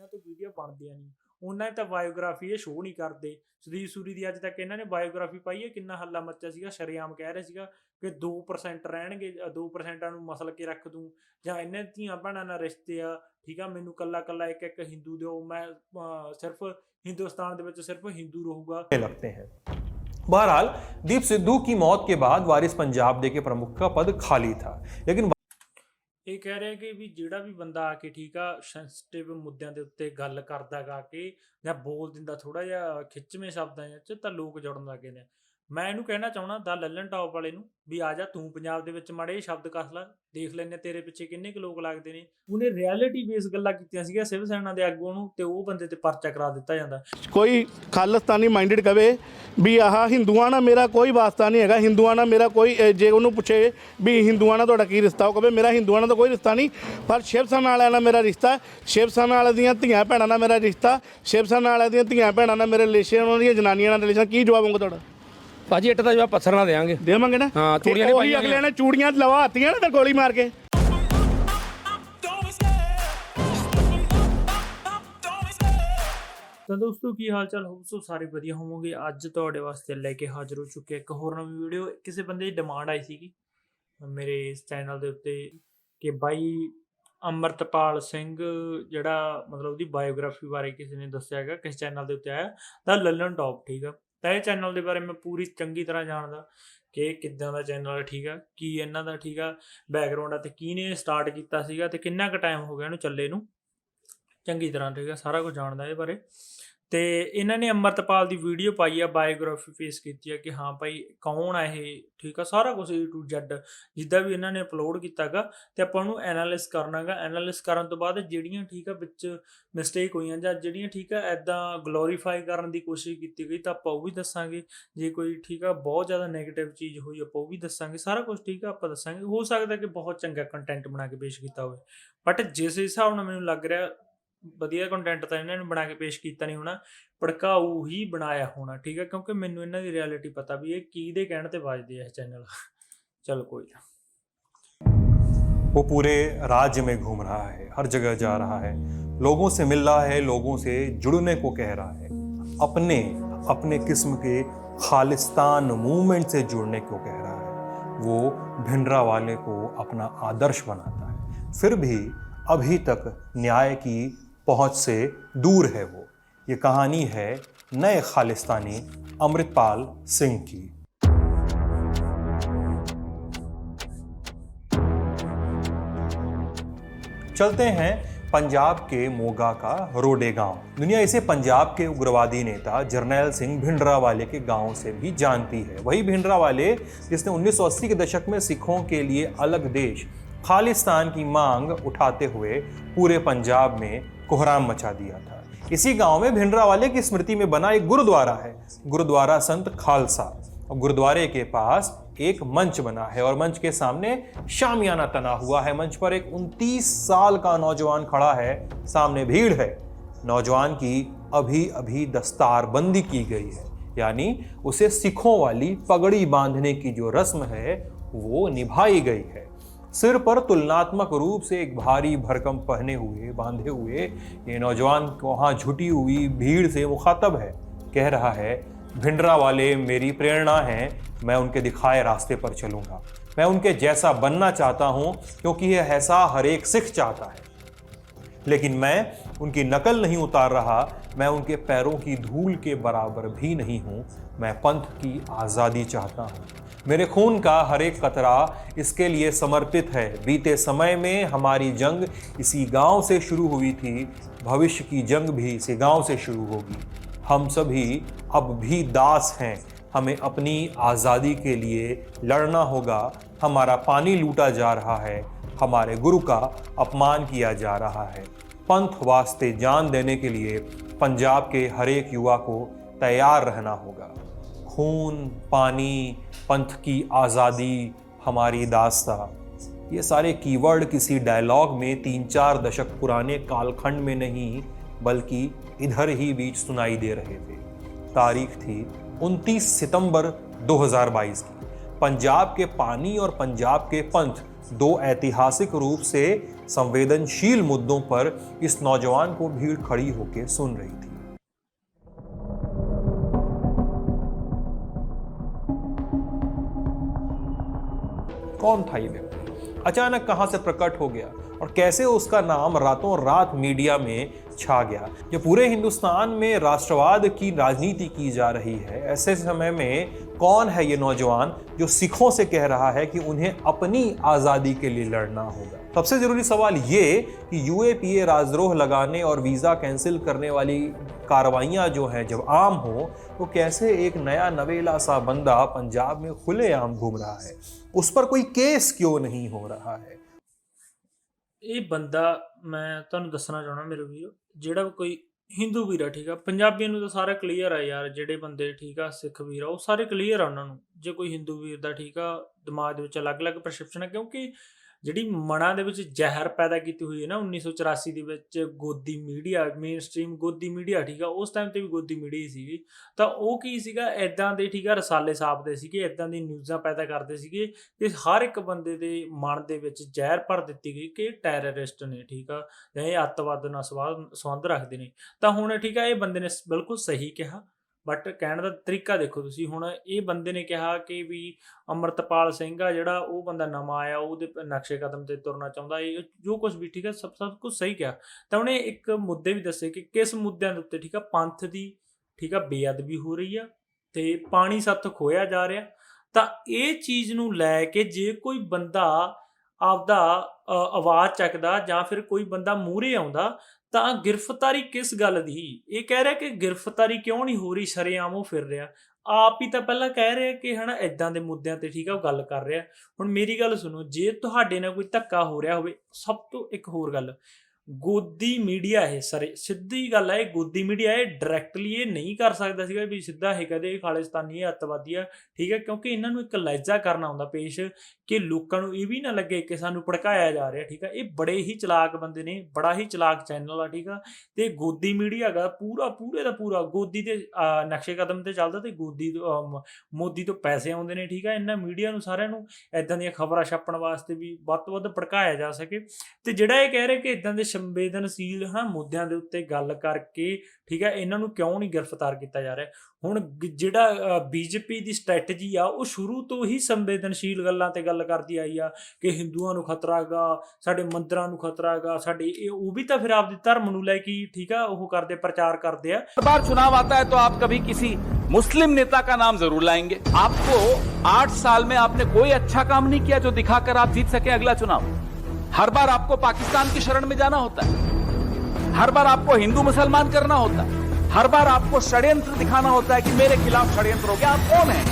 ਇਹਨਾਂ ਤੋਂ ਵੀਡੀਓ ਬਣਦੀਆਂ ਨਹੀਂ। ਉਹਨਾਂ ਦੀ ਤਾਂ ਬਾਇਓਗ੍ਰਾਫੀ ਇਹ ਸ਼ੋਅ ਨਹੀਂ ਕਰਦੇ। ਸੁਦੀਪ ਸੂਰੀ ਦੀ ਅੱਜ ਤੱਕ ਇਹਨਾਂ ਨੇ ਬਾਇਓਗ੍ਰਾਫੀ ਪਾਈ ਹੈ, ਕਿੰਨਾ ਹੱਲਾ ਮੱਚਾ ਸੀਗਾ, ਸ਼ਰੇਆਮ ਕਹਿ ਰਹੇ ਸੀਗਾ ਕਿ 2% ਰਹਿਣਗੇ, 2% ਨੂੰ ਮਸਲ ਕੇ ਰੱਖ ਦੂੰ, ਜਾਂ ਇਹਨਾਂ ਧੀਆਂ ਭੈਣਾਂ ਨਾਲ ਰਿਸ਼ਤੇ ਆ, ਠੀਕ ਆ, ਮੈਨੂੰ ਕੱਲਾ ਕੱਲਾ ਇੱਕ ਇੱਕ ਹਿੰਦੂ ਦਿਓ, मैं सिर्फ हिंदुस्तान ਦੇ ਵਿੱਚ सिर्फ हिंदू रहूगा लगते हैं। बहरहाल दीप सिद्धू की मौत के बाद वारिस पंजाब डे के प्रमुख का पद खाली था, लेकिन ਇਹ ਕਹਿ ਰਿਹਾ ਕਿ ਵੀ ਜਿਹੜਾ ਵੀ ਬੰਦਾ ਆ ਕੇ, ਠੀਕ ਆ, ਸੈਂਸਿਟਿਵ ਮੁੱਦਿਆਂ ਦੇ ਉੱਤੇ ਗੱਲ ਕਰਦਾ ਗਾ ਕੇ ਜਾਂ ਬੋਲ ਦਿੰਦਾ ਥੋੜਾ ਜਿਹਾ ਖਿੱਚਵੇਂ ਸ਼ਬਦਾਂ 'ਚ, ਤਾਂ ਲੋਕ ਜੁੜਨ ਲੱਗੇ ਨੇ। ਮੈਂ ਇਹਨੂੰ ਕਹਿਣਾ ਚਾਹੁੰਦਾ ਦਾ ਲੱਲਣ ਟੌਪ ਵਾਲੇ ਨੂੰ ਵੀ ਆ ਜਾ ਤੂੰ ਪੰਜਾਬ ਦੇ ਵਿੱਚ ਮਾੜੇ ਸ਼ਬਦ ਕੱਸ ਲੈ, ਦੇਖ ਲੈਨੇ ਤੇਰੇ ਪਿੱਛੇ ਕਿੰਨੇ ਕੁ ਲੋਕ ਲੱਗਦੇ ਨੇ। ਉਹਨੇ ਰਿਐਲਿਟੀ ਬੇਸ ਗੱਲਾਂ ਕੀਤੀਆਂ ਸੀਗੀਆਂ ਸਿਵ ਸੈਨਾ ਦੇ ਆਗੂਆਂ ਨੂੰ, ਤੇ ਉਹ ਬੰਦੇ ਤੇ ਪਰਚਾ ਕਰਾ ਦਿੱਤਾ ਜਾਂਦਾ। ਕੋਈ ਖਾਲਿਸਤਾਨੀ ਮਾਈਂਡਡ ਕਵੇ ਵੀ ਆਹ ਹਿੰਦੂਆਂ ਨਾਲ ਮੇਰਾ ਕੋਈ ਵਾਸਤਾ ਨਹੀਂ ਹੈਗਾ, ਹਿੰਦੂਆਂ ਨਾਲ ਮੇਰਾ ਕੋਈ, ਜੇ ਉਹਨੂੰ ਪੁੱਛੇ ਵੀ ਹਿੰਦੂਆਂ ਨਾਲ ਤੁਹਾਡਾ ਕੀ ਰਿਸ਼ਤਾ, ਉਹ ਕਵੇ ਮੇਰਾ ਹਿੰਦੂਆਂ ਨਾਲ ਤਾਂ ਕੋਈ ਰਿਸ਼ਤਾ ਨਹੀਂ, ਪਰ ਸ਼ਿਵ ਸੈਨਾ ਵਾਲਿਆਂ ਨਾਲ ਮੇਰਾ ਰਿਸ਼ਤਾ, ਸ਼ਿਵ ਸੈਨਾ ਵਾਲਿਆਂ ਦੀਆਂ ਧੀਆਂ ਭੈਣਾਂ ਨਾਲ ਮੇਰਾ ਰਿਸ਼ਤਾ, ਸ਼ਿਵ ਸੈਨਾ ਵਾਲਿਆਂ ਦੀਆਂ ਧੀਆਂ ਭੈਣਾਂ ਨਾਲ ਮੇਰੇ ਰਿਲੇਸ਼ਨ, ਉਹਨਾਂ ਦੀਆਂ ਜਨਾਨੀਆਂ ਨਾਲ ਰਿਲੇਸ਼ਨ। ਕੀ ਜਵਾਬ ਹੋਊਗਾ ਤੁਹਾਡਾ? ਭਾਜੀ ਇੱਟ ਦਾ ਜਵਾਬ ਪੱਥਰ ਨਾਲ ਦੇਵਾਂਗੇ ਨਾ। ਹਾਂ, ਚੂੜੀਆਂ ਨਹੀਂ ਪਾਈਆਂ, ਅਗਲੇ ਨੇ ਚੂੜੀਆਂ ਲਵਾਤੀਆਂ ਨਾ ਤੇ ਗੋਲੀ ਮਾਰ ਕੇ। ਤਾਂ ਦੋਸਤੋ ਕੀ ਹਾਲ ਚਾਲ, ਹੋਪ ਸੋ ਸਾਰੇ ਵਧੀਆ ਹੋਵੋਗੇ। ਅੱਜ ਤੁਹਾਡੇ ਵਾਸਤੇ ਲੈ ਕੇ ਹਾਜ਼ਰ ਹੋ ਚੁੱਕੇ ਇੱਕ ਹੋਰ ਨਵੀਂ ਵੀਡੀਓ। ਕਿਸੇ ਬੰਦੇ ਦੀ ਡਿਮਾਂਡ ਆਈ ਸੀਗੀ ਮੇਰੇ ਇਸ ਚੈਨਲ ਦੇ ਉੱਤੇ ਕਿ ਬਾਈ ਅੰਮ੍ਰਿਤਪਾਲ ਸਿੰਘ ਜਿਹੜਾ ਮਤਲਬ ਉਹਦੀ ਬਾਇਓਗ੍ਰਾਫੀ ਬਾਰੇ ਕਿਸੇ ਨੇ ਦੱਸਿਆ ਹੈਗਾ, ਕਿਸ ਚੈਨਲ ਦੇ ਉੱਤੇ ਆਇਆ, ਤਾਂ ਲੱਲਣ ਟੌਪ, ਠੀਕ ਆ। ਤਾਂ ਇਹ ਚੈਨਲ ਦੇ ਬਾਰੇ ਮੈਂ ਪੂਰੀ ਚੰਗੀ ਤਰ੍ਹਾਂ ਜਾਣਦਾ ਕਿ ਇਹ ਕਿੱਦਾਂ ਦਾ ਚੈਨਲ ਹੈ, ਠੀਕ ਆ, ਕੀ ਇਹਨਾਂ ਦਾ, ਠੀਕ ਆ, ਬੈਕਗਰਾਊਂਡ ਆ, ਤੇ ਕਿਹਨੇ ਸਟਾਰਟ ਕੀਤਾ ਸੀਗਾ, ਤੇ ਕਿੰਨਾ ਕੁ ਟਾਈਮ ਹੋ ਗਿਆ ਇਹਨੂੰ ਚੱਲੇ ਨੂੰ, ਚੰਗੀ ਤਰ੍ਹਾਂ, ਠੀਕ ਆ, ਸਾਰਾ ਕੁਝ ਜਾਣਦਾ ਇਹ ਬਾਰੇ। ਤੇ ਇਹਨਾਂ ਨੇ ਅੰਮ੍ਰਿਤਪਾਲ ਦੀ ਵੀਡੀਓ ਪਾਈ ਆ, ਬਾਇਓਗ੍ਰਾਫੀ ਫੇਸ ਕੀਤੀ ਆ ਕਿ ਹਾਂ ਭਾਈ ਕੌਣ ਆ ਇਹ, ਠੀਕ ਆ, ਸਾਰਾ ਕੁਝ A to Z ਜਿੱਦਾਂ ਵੀ ਇਹਨਾਂ ਨੇ ਅਪਲੋਡ ਕੀਤਾ ਗਾ, ਤੇ ਆਪਾਂ ਉਹਨੂੰ ਐਨਾਲਿਸ ਕਰਨਾ ਗਾ। ਐਨਾਲਿਸ ਕਰਨ ਤੋਂ ਬਾਅਦ ਜਿਹੜੀਆਂ, ਠੀਕ ਆ, ਵਿੱਚ ਮਿਸਟੇਕ ਹੋਈਆਂ ਜਾਂ ਜਿਹੜੀਆਂ, ਠੀਕ ਆ, ਇੱਦਾਂ ਗਲੋਰੀਫਾਈ ਕਰਨ ਦੀ ਕੋਸ਼ਿਸ਼ ਕੀਤੀ ਗਈ ਤਾਂ ਆਪਾਂ ਉਹ ਵੀ ਦੱਸਾਂਗੇ। ਜੇ ਕੋਈ, ਠੀਕ ਆ, ਬਹੁਤ ਜ਼ਿਆਦਾ ਨੈਗੇਟਿਵ ਚੀਜ਼ ਹੋਈ ਆਪਾਂ ਉਹ ਵੀ ਦੱਸਾਂਗੇ। ਸਾਰਾ ਕੁਝ, ਠੀਕ ਆ, ਆਪਾਂ ਦੱਸਾਂਗੇ। ਹੋ ਸਕਦਾ ਕਿ ਬਹੁਤ ਚੰਗਾ ਕੰਟੈਂਟ ਬਣਾ ਕੇ ਪੇਸ਼ ਕੀਤਾ ਹੋਵੇ, ਬਟ ਜਿਸ ਹਿਸਾਬ ਨਾਲ ਮੈਨੂੰ ਲੱਗ ਰਿਹਾ ਵਧੀਆ ਕੰਟੈਂਟ ਤਾਂ ਇਹਨਾਂ ਨੇ ਬਣਾ ਕੇ ਪੇਸ਼ ਕੀਤਾ ਨਹੀਂ ਹੋਣਾ, ਭੜਕਾਊ ਹੀ ਬਣਾਇਆ ਹੋਣਾ, ਠੀਕ ਹੈ, ਕਿਉਂਕਿ ਮੈਨੂੰ ਇਹਨਾਂ ਦੀ ਰਿਐਲਿਟੀ ਪਤਾ ਵੀ ਇਹ ਕਿਹਦੇ ਕਹਿਣ ਤੇ ਵੱਜਦੇ ਆ ਇਹ ਚੈਨਲ। चलो कोई ना। वो पूरे राज्य में घूम रहा है, हर जगह जा रहा है, लोगों से मिल रहा है, लोगों से जुड़ने को कह रहा है, अपने अपने किस्म के खालिस्तान मूवमेंट से जुड़ने को कह रहा है। वो भिंडरावाले को अपना आदर्श बनाता है, फिर भी अभी तक न्याय की पहुंच से दूर है वो। ये कहानी है नए खालिस्तानी अमृतपाल सिंह की। चलते हैं पंजाब के मोगा का रोडे गांव। दुनिया इसे पंजाब के उग्रवादी नेता जरनैल सिंह भिंडरावाले के गांव से भी जानती है। वही भिंडरावाले जिसने 1980 के दशक में सिखों के लिए अलग देश खालिस्तान की मांग उठाते हुए पूरे पंजाब में कोहराम मचा दिया था। इसी गांव में भिंडरावाले की स्मृति में बना एक गुरुद्वारा है, गुरुद्वारा संत खालसा। और गुरुद्वारे के पास एक मंच बना है और मंच के सामने शामियाना तना हुआ है। मंच पर एक 29 साल का नौजवान खड़ा है, सामने भीड़ है। नौजवान की अभी अभी दस्तारबंदी की गई है, यानी उसे सिखों वाली पगड़ी बांधने की जो रस्म है वो निभाई गई है। सिर पर तुलनात्मक रूप से एक भारी भरकम पहने हुए बांधे हुए ये नौजवान वहाँ झुटी हुई भीड़ से मुखातब है, कह रहा है भिंडरावाले मेरी प्रेरणा हैं, मैं उनके दिखाए रास्ते पर चलूँगा, मैं उनके जैसा बनना चाहता हूँ क्योंकि यह ऐसा हर एक सिख चाहता है। लेकिन मैं उनकी नकल नहीं उतार रहा, मैं उनके पैरों की धूल के बराबर भी नहीं हूँ, मैं पंथ की आज़ादी चाहता हूँ। मेरे खून का हर एक कतरा इसके लिए समर्पित है। बीते समय में हमारी जंग इसी गांव से शुरू हुई थी, भविष्य की जंग भी इसी गांव से शुरू होगी। हम सभी अब भी दास हैं, हमें अपनी आज़ादी के लिए लड़ना होगा। हमारा पानी लूटा जा रहा है, हमारे गुरु का अपमान किया जा रहा है। पंथ वास्ते जान देने के लिए पंजाब के हर एक युवा को तैयार रहना होगा। खून, पानी, पंथ की आज़ादी, हमारी दास्ता, ये सारे कीवर्ड किसी डायलॉग में 3-4 दशक पुराने कालखंड में नहीं बल्कि इधर ही बीच सुनाई दे रहे थे। तारीख थी 29 सितंबर 2022 की। पंजाब के पानी और पंजाब के पंथ दो ऐतिहासिक रूप से संवेदनशील मुद्दों पर इस नौजवान को भीड़ खड़ी होकर सुन रही थी। कौन था ये व्यक्ति? अचानक कहां से प्रकट हो गया और कैसे उसका नाम रातों रात मीडिया में छा गया? जब पूरे हिंदुस्तान में राष्ट्रवाद की राजनीति की जा रही है, ऐसे समय में कौन है ये नौजवान जो सिखों से कह रहा है कि उन्हें अपनी आज़ादी के लिए लड़ना होगा? सबसे जरूरी सवाल ये कि यूएपीए राजद्रोह लगाने और वीज़ा कैंसिल करने वाली कार्रवाइयाँ जो हैं जब आम हो, तो कैसे एक नया नवेला सा बंदा पंजाब में खुलेआम घूम रहा है? उस पर कोई केस क्यों नहीं हो रहा है? ਇਹ ਬੰਦਾ ਮੈਂ ਤੁਹਾਨੂੰ ਦੱਸਣਾ ਚਾਹਣਾ ਮੇਰੇ ਵੀਰੋ, ਜਿਹੜਾ ਵੀ ਕੋਈ ਹਿੰਦੂ ਵੀਰ ਆ, ਠੀਕ ਆ, ਪੰਜਾਬੀਆਂ ਨੂੰ ਤਾਂ ਸਾਰਾ ਕਲੀਅਰ ਆ ਯਾਰ, ਜਿਹੜੇ ਬੰਦੇ ਠੀਕ ਆ ਸਿੱਖ ਵੀਰ ਆ ਉਹ ਸਾਰੇ ਕਲੀਅਰ ਆ ਉਹਨਾਂ ਨੂੰ। ਜੇ ਕੋਈ ਹਿੰਦੂ ਵੀਰ ਦਾ ਠੀਕ ਆ ਦਿਮਾਗ ਦੇ ਵਿੱਚ ਅਲੱਗ-ਅਲੱਗ ਪਰਸੈਪਸ਼ਨ ਹੈ, ਕਿਉਂਕਿ ਜਿਹੜੀ ਮਨਾਂ ਦੇ ਵਿੱਚ ਜ਼ਹਿਰ ਪੈਦਾ ਕੀਤੀ ਹੋਈ ਹੈ ਨਾ 1984 ਦੇ ਵਿੱਚ ਗੋਦੀ ਮੀਡੀਆ, ਮੇਨ ਸਟ੍ਰੀਮ ਗੋਦੀ ਮੀਡੀਆ, ਠੀਕ ਆ, ਉਸ ਟਾਈਮ ਤੇ ਵੀ ਗੋਦੀ ਮੀਡੀਆ ਹੀ ਸੀਗੀ। ਤਾਂ ਉਹ ਕੀ ਸੀਗਾ, ਇੱਦਾਂ ਦੇ ਠੀਕ ਆ ਰਸਾਲੇ ਛਾਪਦੇ ਸੀਗੇ, ਇੱਦਾਂ ਦੀ ਨਿਊਜ਼ਾਂ ਪੈਦਾ ਕਰਦੇ ਸੀਗੇ ਕਿ ਹਰ ਇੱਕ ਬੰਦੇ ਦੇ ਮਨ ਦੇ ਵਿੱਚ ਜ਼ਹਿਰ ਭਰ ਦਿੱਤੀ ਗਈ ਕਿ ਇਹ ਟੈਰਰਿਸਟ ਨੇ, ਠੀਕ ਆ, ਜਾਂ ਇਹ ਅੱਤਵਾਦ ਨਾਲ ਸੰਬੰਧ ਰੱਖਦੇ ਨੇ। ਤਾਂ ਹੁਣ ਠੀਕ ਆ ਇਹ ਬੰਦੇ ਨੇ ਬਿਲਕੁਲ ਸਹੀ ਕਿਹਾ, ਬਟ ਕਹਿਣ ਦਾ ਤਰੀਕਾ ਦੇਖੋ ਤੁਸੀਂ। ਹੁਣ ਇਹ ਬੰਦੇ ਨੇ ਕਿਹਾ ਕਿ ਵੀ ਅੰਮ੍ਰਿਤਪਾਲ ਸਿੰਘ ਆ ਜਿਹੜਾ ਉਹ ਬੰਦਾ ਨਵਾਂ ਆਇਆ, ਉਹਦੇ ਨਕਸ਼ੇ ਕਦਮ ਤੇ ਤੁਰਨਾ ਚਾਹੁੰਦਾ, ਇਹ ਜੋ ਕੁਝ ਵੀ ਠੀਕ ਆ ਸਭ ਕੁਝ ਸਹੀ ਕਿਹਾ। ਤਾਂ ਉਹਨੇ ਇੱਕ ਮੁੱਦੇ ਵੀ ਦੱਸੇ ਕਿ ਕਿਸ ਮੁੱਦਿਆਂ ਦੇ ਉੱਤੇ ਠੀਕ ਆ ਪੰਥ ਦੀ ਠੀਕ ਆ ਬੇਅਦਬੀ ਹੋ ਰਹੀ ਆ ਤੇ ਪਾਣੀ ਸੱਤ ਖੋਇਆ ਜਾ ਰਿਹਾ। ਤਾਂ ਇਹ ਚੀਜ਼ ਨੂੰ ਲੈ ਕੇ ਜੇ ਕੋਈ ਬੰਦਾ ਆਪਦਾ ਆਵਾਜ਼ ਚੱਕਦਾ ਜਾਂ ਫਿਰ ਕੋਈ ਬੰਦਾ ਮੂਹਰੇ ਆਉਂਦਾ ਤਾਂ ਗ੍ਰਿਫਤਾਰੀ ਕਿਸ ਗੱਲ ਦੀ? ਇਹ ਕਹਿ ਰਿਹਾ ਕਿ ਗ੍ਰਿਫਤਾਰੀ ਕਿਉਂ ਨਹੀਂ ਹੋ ਰਹੀ, ਸ਼ਰੇਆਮ ਉਹ ਫਿਰ ਰਿਹਾ। ਆਪ ਹੀ ਤਾਂ ਪਹਿਲਾਂ ਕਹਿ ਰਿਹਾ ਕਿ ਹਨਾ ਇਦਾਂ ਦੇ ਮੁੱਦਿਆਂ ਤੇ ਠੀਕ ਆ ਉਹ ਗੱਲ ਕਰ ਰਿਹਾ। ਹੁਣ ਮੇਰੀ ਗੱਲ ਸੁਣੋ, ਜੇ ਤੁਹਾਡੇ ਨਾਲ ਕੋਈ ਧੱਕਾ ਹੋ ਰਿਹਾ ਹੋਵੇ, ਸਭ ਤੋਂ ਇੱਕ ਹੋਰ ਗੱਲ, ਗੋਦੀ ਮੀਡੀਆ ਇਹ ਸਿੱਧੀ ਗੱਲ ਹੈ, ਇਹ ਗੋਦੀ ਮੀਡੀਆ ਇਹ ਡਾਇਰੈਕਟਲੀ ਇਹ ਨਹੀਂ ਕਰ ਸਕਦਾ ਸੀਗਾ ਵੀ ਸਿੱਧਾ ਇਹ ਕਹਦੇ ਖਾਲਿਸਤਾਨੀ ਇਹ ਅੱਤਵਾਦੀ ਆ, ਠੀਕ ਹੈ, ਕਿਉਂਕਿ ਇਹਨਾਂ ਨੂੰ ਇੱਕ ਲਹਿਜਾ ਕਰਨਾ ਹੁੰਦਾ ਪੇਸ਼ ਕਿ ਲੋਕਾਂ ਨੂੰ ਇਹ ਵੀ ਨਾ ਲੱਗੇ ਕਿ ਸਾਨੂੰ ਭੜਕਾਇਆ ਜਾ ਰਿਹਾ, ਠੀਕ ਆ। ਇਹ ਬੜੇ ਹੀ ਚਲਾਕ ਬੰਦੇ ਨੇ, ਬੜਾ ਹੀ ਚਲਾਕ ਚੈਨਲ ਆ, ਠੀਕ ਆ। ਤੇ ਗੋਦੀ ਮੀਡੀਆ ਹੈਗਾ ਪੂਰੇ ਦਾ ਪੂਰਾ ਗੋਦੀ ਦੇ ਨਕਸ਼ੇ ਕਦਮ ਤੇ ਚੱਲਦਾ ਤੇ ਮੋਦੀ ਤੋਂ ਪੈਸੇ ਆਉਂਦੇ ਨੇ, ਠੀਕ ਆ। ਇਹਨਾਂ ਮੀਡੀਆ ਨੂੰ ਸਾਰਿਆਂ ਨੂੰ ਇੱਦਾਂ ਦੀਆਂ ਖਬਰਾਂ ਛਾਪਣ ਵਾਸਤੇ ਵੀ ਵੱਧ ਤੋਂ ਵੱਧ ਭੜਕਾਇਆ ਜਾ ਸਕੇ। ਤੇ ਜਿਹੜਾ ਇਹ ਕਹਿ ਰਿਹਾ ਕਿ ਇੱਦਾਂ ਦੇ ਸੰਵੇਦਨਸ਼ੀਲ ਮੁੱਦਿਆਂ ਦੇ ਉੱਤੇ ਗੱਲ ਕਰਕੇ ਠੀਕ ਹੈ ਇਹਨਾਂ ਨੂੰ ਕਿਉਂ ਨਹੀਂ ਗ੍ਰਿਫਤਾਰ ਕੀਤਾ ਜਾ ਰਿਹਾ? ਹੁਣ ਜਿਹੜਾ ਬੀਜੇਪੀ ਦੀ ਸਟ੍ਰੈਟਜੀ ਆ ਉਹ ਸ਼ੁਰੂ ਤੋਂ ਹੀ ਸੰਵੇਦਨਸ਼ੀਲ ਗੱਲਾਂ ਤੇ ਗੱਲ ਕਰਦੀ ਆਈ ਆ ਕਿ ਹਿੰਦੂਆਂ ਨੂੰ ਖਤਰਾ ਹੈਗਾ, ਸਾਡੇ ਮੰਦਰਾਂ ਨੂੰ ਖਤਰਾ ਹੈਗਾ, ਸਾਡੇ ਇਹ ਉਹ ਵੀ ਤਾਂ ਫਿਰ ਆਪਦੇ ਧਰਮ ਨੂੰ ਲੈ ਕੇ ਠੀਕ ਆ ਉਹ ਕਰਦੇ ਪ੍ਰचार करते हैं। हर बार चुनाव आता है तो आप कभी किसी मुस्लिम नेता का नाम जरूर लाएंगे। आपको 8 साल में आपने कोई अच्छा काम नहीं किया जो दिखाकर आप जीत सके अगला चुनाव। हर बार आपको पाकिस्तान की शरण में जाना होता है, हर बार आपको हिंदू मुसलमान करना होता है, हर बार आपको षड्यंत्र दिखाना होता है कि मेरे खिलाफ षड्यंत्र हो गया। आप कौन है?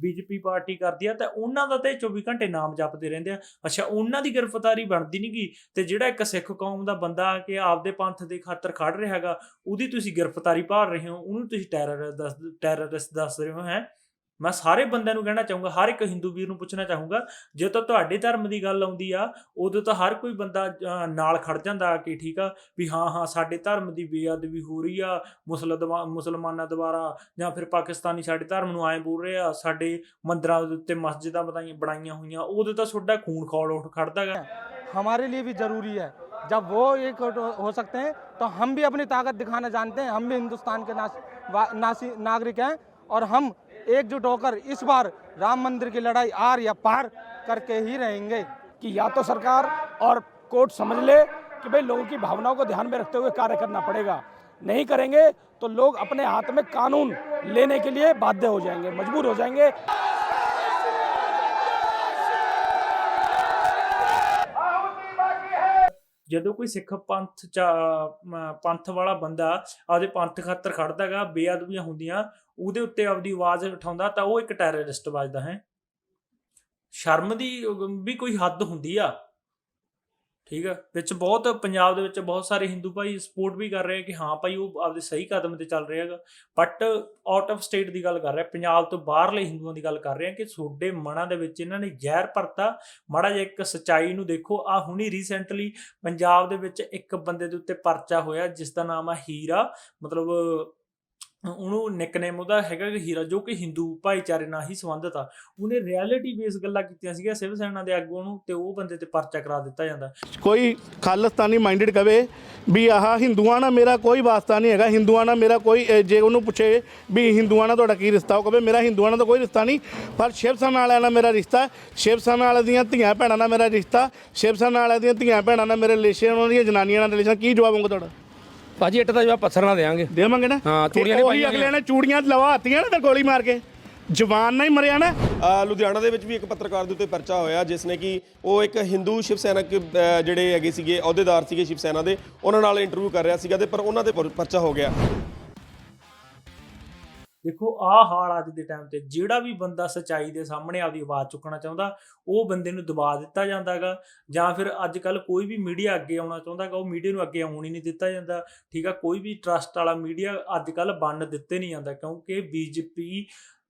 ਬੀਜੇਪੀ ਪਾਰਟੀ ਕਰਦੀ ਆ ਤਾਂ ਉਹਨਾਂ ਦਾ ਤੇ 24 ਘੰਟੇ ਨਾਮ ਜਪਦੇ ਰਹਿੰਦੇ ਆ। ਅੱਛਾ, ਉਹਨਾਂ ਦੀ ਗ੍ਰਿਫਤਾਰੀ ਬਣਦੀ ਨਹੀਂ ਗੀ ਤੇ ਜਿਹੜਾ ਇੱਕ ਸਿੱਖ ਕੌਮ ਦਾ ਬੰਦਾ ਕਿ ਆਪਦੇ ਪੰਥ ਦੇ ਖਾਤਰ ਖੜ ਰਿਹਾ ਹੈਗਾ ਉਹਦੀ ਤੁਸੀਂ ਗ੍ਰਿਫਤਾਰੀ ਭਾਲ ਰਹੇ ਹੋ, ਉਹਨੂੰ ਤੁਸੀਂ ਟੈਰਰਿਸਟ ਦੱਸ ਰਹੇ ਹੋ। ਹੈ ਮੈਂ ਸਾਰੇ ਬੰਦਿਆਂ ਨੂੰ ਕਹਿਣਾ ਚਾਹੂੰਗਾ, ਹਰ ਇੱਕ ਹਿੰਦੂ ਵੀਰ ਨੂੰ ਪੁੱਛਣਾ ਚਾਹੂੰਗਾ, ਜੇ ਤਾਂ ਤੁਹਾਡੇ ਧਰਮ ਦੀ ਗੱਲ ਆਉਂਦੀ ਆ ਉਦੋਂ ਤਾਂ ਹਰ ਕੋਈ ਬੰਦਾ ਨਾਲ ਖੜ ਜਾਂਦਾ ਕਿ ਠੀਕ ਆ ਵੀ ਹਾਂ ਸਾਡੇ ਧਰਮ ਦੀ ਬੇਅਦਬੀ ਹੋ ਰਹੀ ਆ ਮੁਸਲਮਾਨਾਂ ਦੁਆਰਾ, ਜਾਂ ਫਿਰ ਪਾਕਿਸਤਾਨੀ ਸਾਡੇ ਧਰਮ ਨੂੰ ਐਂ ਬੋਲ ਰਹੇ ਆ, ਸਾਡੇ ਮੰਦਰਾਂ ਦੇ ਉੱਤੇ ਮਸਜਿਦਾਂ ਬਣਾਈਆਂ ਹੋਈਆਂ, ਉਦੋਂ ਤਾਂ ਤੁਹਾਡਾ ਖੂਨ ਖੌਲ ਉੱਠ ਖੜਦਾ ਗਾ। हमारे लिए भी ज़रूरी है, जब वो एक हो सकते हैं तो हम भी अपनी ताकत दिखाना जानते हैं। हम भी हिंदुस्तान के नागरिक हैं और हम एकजुट होकर इस बार राम मंदिर की लड़ाई आर या पार करके ही रहेंगे। कि या तो सरकार और कोर्ट समझ ले कि भाई लोगों की भावनाओं को ध्यान में रखते हुए कार्य करना पड़ेगा, नहीं करेंगे तो लोग अपने हाथ में कानून लेने के लिए बाध्य हो जाएंगे, मजबूर हो जाएंगे। ਜਦੋਂ ਕੋਈ ਸਿੱਖ ਪੰਥ ਵਾਲਾ ਬੰਦਾ ਆਪਦੇ ਪੰਥ ਖਾਤਰ ਖੜਦਾ ਗਾ, ਬੇਅਦਬੀਆਂ ਹੁੰਦੀਆਂ ਉਹਦੇ ਉੱਤੇ ਆਪਦੀ ਆਵਾਜ਼ ਉਠਾਉਂਦਾ ਤਾਂ ਉਹ ਇੱਕ ਟੈਰਰਿਸਟ ਵੱਜਦਾ ਹੈ। ਸ਼ਰਮ ਦੀ ਵੀ ਕੋਈ ਹੱਦ ਹੁੰਦੀ ਆ, ਠੀਕ ਆ। ਵਿੱਚ ਬਹੁਤ ਪੰਜਾਬ ਦੇ ਵਿੱਚ ਬਹੁਤ ਸਾਰੇ ਹਿੰਦੂ ਭਾਈ ਸਪੋਰਟ ਵੀ ਕਰ ਰਹੇ ਕਿ ਹਾਂ ਭਾਈ ਉਹ ਆਪਦੇ ਸਹੀ ਕਦਮ ਤੇ ਚੱਲ ਰਿਹਾ ਹੈਗਾ, ਬਟ ਆਊਟ ਆਫ ਸਟੇਟ ਦੀ ਗੱਲ ਕਰ ਰਿਹਾ, ਪੰਜਾਬ ਤੋਂ ਬਾਹਰਲੇ ਹਿੰਦੂਆਂ ਦੀ ਗੱਲ ਕਰ ਰਹੇ ਕਿ ਤੁਹਾਡੇ ਮਨਾਂ ਦੇ ਵਿੱਚ ਇਹਨਾਂ ਨੇ ਜ਼ਹਿਰ ਭਰਤਾ। ਮਾੜਾ ਜਿਹਾ ਇੱਕ ਸੱਚਾਈ ਨੂੰ ਦੇਖੋ, ਆ ਹੁਣੀ ਰੀਸੈਂਟਲੀ ਪੰਜਾਬ ਦੇ ਵਿੱਚ ਇੱਕ ਬੰਦੇ ਦੇ ਉੱਤੇ ਪਰਚਾ ਹੋਇਆ ਜਿਸ ਦਾ ਨਾਮ ਆ ਹੀਰਾ, ਮਤਲਬ ਉਹਨੂੰ ਨਿਕਨੇਮ ਉਹਦਾ ਹੈਗਾ ਕਿ ਹੀਰਾ, ਜੋ ਕਿ ਹਿੰਦੂ ਭਾਈਚਾਰੇ ਨਾਲ ਹੀ ਸੰਬੰਧਿਤ ਆ। ਉਹਨੇ ਰਿਐਲਿਟੀ ਬੇਸ ਗੱਲਾਂ ਕੀਤੀਆਂ ਸੀਗੀਆਂ ਸਿਵ ਸੈਨਾ ਦੇ ਆਗੂਆਂ ਨੂੰ, ਤੇ ਉਹ ਬੰਦੇ ਤੇ ਪਰਚਾ ਕਰਾ ਦਿੱਤਾ ਜਾਂਦਾ। ਕੋਈ ਖਾਲਿਸਤਾਨੀ ਮਾਈਂਡਡ ਕਵੇ ਵੀ ਆਹ ਹਿੰਦੂਆਂ ਨਾਲ ਮੇਰਾ ਕੋਈ ਵਾਸਤਾ ਨਹੀਂ ਹੈਗਾ, ਹਿੰਦੂਆਂ ਨਾਲ ਮੇਰਾ ਕੋਈ ਜੇ ਉਹਨੂੰ ਪੁੱਛੇ ਵੀ ਹਿੰਦੂਆਂ ਨਾਲ ਤੁਹਾਡਾ ਕੀ ਰਿਸ਼ਤਾ, ਉਹ ਕਵੇ ਮੇਰਾ ਹਿੰਦੂਆਂ ਨਾਲ ਤਾਂ ਕੋਈ ਰਿਸ਼ਤਾ ਨਹੀਂ, ਪਰ ਸ਼ਿਵ ਸੈਨਾ ਵਾਲਿਆਂ ਨਾਲ ਮੇਰਾ ਰਿਸ਼ਤਾ, ਸ਼ਿਵ ਸੈਨਾ ਵਾਲਿਆਂ ਦੀਆਂ ਧੀਆਂ ਭੈਣਾਂ ਨਾਲ ਮੇਰਾ ਰਿਸ਼ਤਾ, ਸ਼ਿਵ ਸੈਨਾ ਵਾਲਿਆਂ ਦੀਆਂ ਧੀਆਂ ਭੈਣਾਂ ਨਾਲ ਮੇਰੇ ਰਿਲੇਸ਼ਨ, ਉਹਨਾਂ ਦੀਆਂ ਜਨਾਨੀਆਂ ਨਾਲ ਰਿਲੇਸ਼ਨ। ਕੀ ਜਵਾਬ ਹੋਊਗਾ ਤੁਹਾਡਾ? ਭਾਜੀ ਇੱਟ ਦਾ ਜਵਾਬ ਪੱਥਰ ਨਾਲ ਦੇਵਾਂਗੇ। ਦੇਵਾਂਗੇ ਨਾ। ਹਾਂ, ਚੂੜੀਆਂ ਨਹੀਂ ਉਹੀ ਅਗਲੇ ਨੇ ਚੂੜੀਆਂ ਲਵਾਤੀਆਂ ਨਾ ਤੇ ਗੋਲੀ ਮਾਰ ਕੇ, ਜਵਾਨ ਨਾਲ ਹੀ ਮਰਿਆ ਨਾ। ਲੁਧਿਆਣਾ ਦੇ ਵਿੱਚ ਵੀ ਇੱਕ ਪੱਤਰਕਾਰ ਦੇ ਉੱਤੇ ਪਰਚਾ ਹੋਇਆ, ਜਿਸ ਨੇ ਕਿ ਉਹ ਇੱਕ ਹਿੰਦੂ ਸ਼ਿਵ ਸੈਨਿਕ ਜਿਹੜੇ ਹੈਗੇ ਸੀਗੇ, ਅਹੁਦੇਦਾਰ ਸੀਗੇ ਸ਼ਿਵ ਸੈਨਾ ਦੇ, ਉਹਨਾਂ ਨਾਲ ਇੰਟਰਵਿਊ ਕਰ ਰਿਹਾ ਸੀਗਾ, ਤੇ ਪਰ ਉਹਨਾਂ ਤੇ ਪਰਚਾ ਹੋ ਗਿਆ। ਦੇਖੋ ਆਹ ਹਾਲ ਅੱਜ ਦੇ ਟਾਈਮ ਤੇ, ਜਿਹੜਾ ਵੀ ਬੰਦਾ ਸੱਚਾਈ ਦੇ ਸਾਹਮਣੇ ਆਪਦੀ ਆਵਾਜ਼ ਚੁੱਕਣਾ ਚਾਹੁੰਦਾ, ਉਹ ਬੰਦੇ ਨੂੰ ਦਬਾ ਦਿੱਤਾ ਜਾਂਦਾ ਗਾ, ਜਾਂ ਫਿਰ ਅੱਜ ਕੱਲ ਕੋਈ ਵੀ ਮੀਡੀਆ ਅੱਗੇ ਆਉਣਾ ਚਾਹੁੰਦਾ ਗਾ, ਉਹ ਮੀਡੀਆ ਨੂੰ ਅੱਗੇ ਆਉਣ ਹੀ ਨਹੀਂ ਦਿੱਤਾ ਜਾਂਦਾ। ਠੀਕ ਆ, ਕੋਈ ਵੀ ਟਰਸਟ ਵਾਲਾ ਮੀਡੀਆ ਅੱਜ ਕੱਲ ਬੰਨ ਦਿੱਤੇ ਨਹੀਂ ਜਾਂਦਾ, ਕਿਉਂਕਿ ਬੀਜੇਪੀ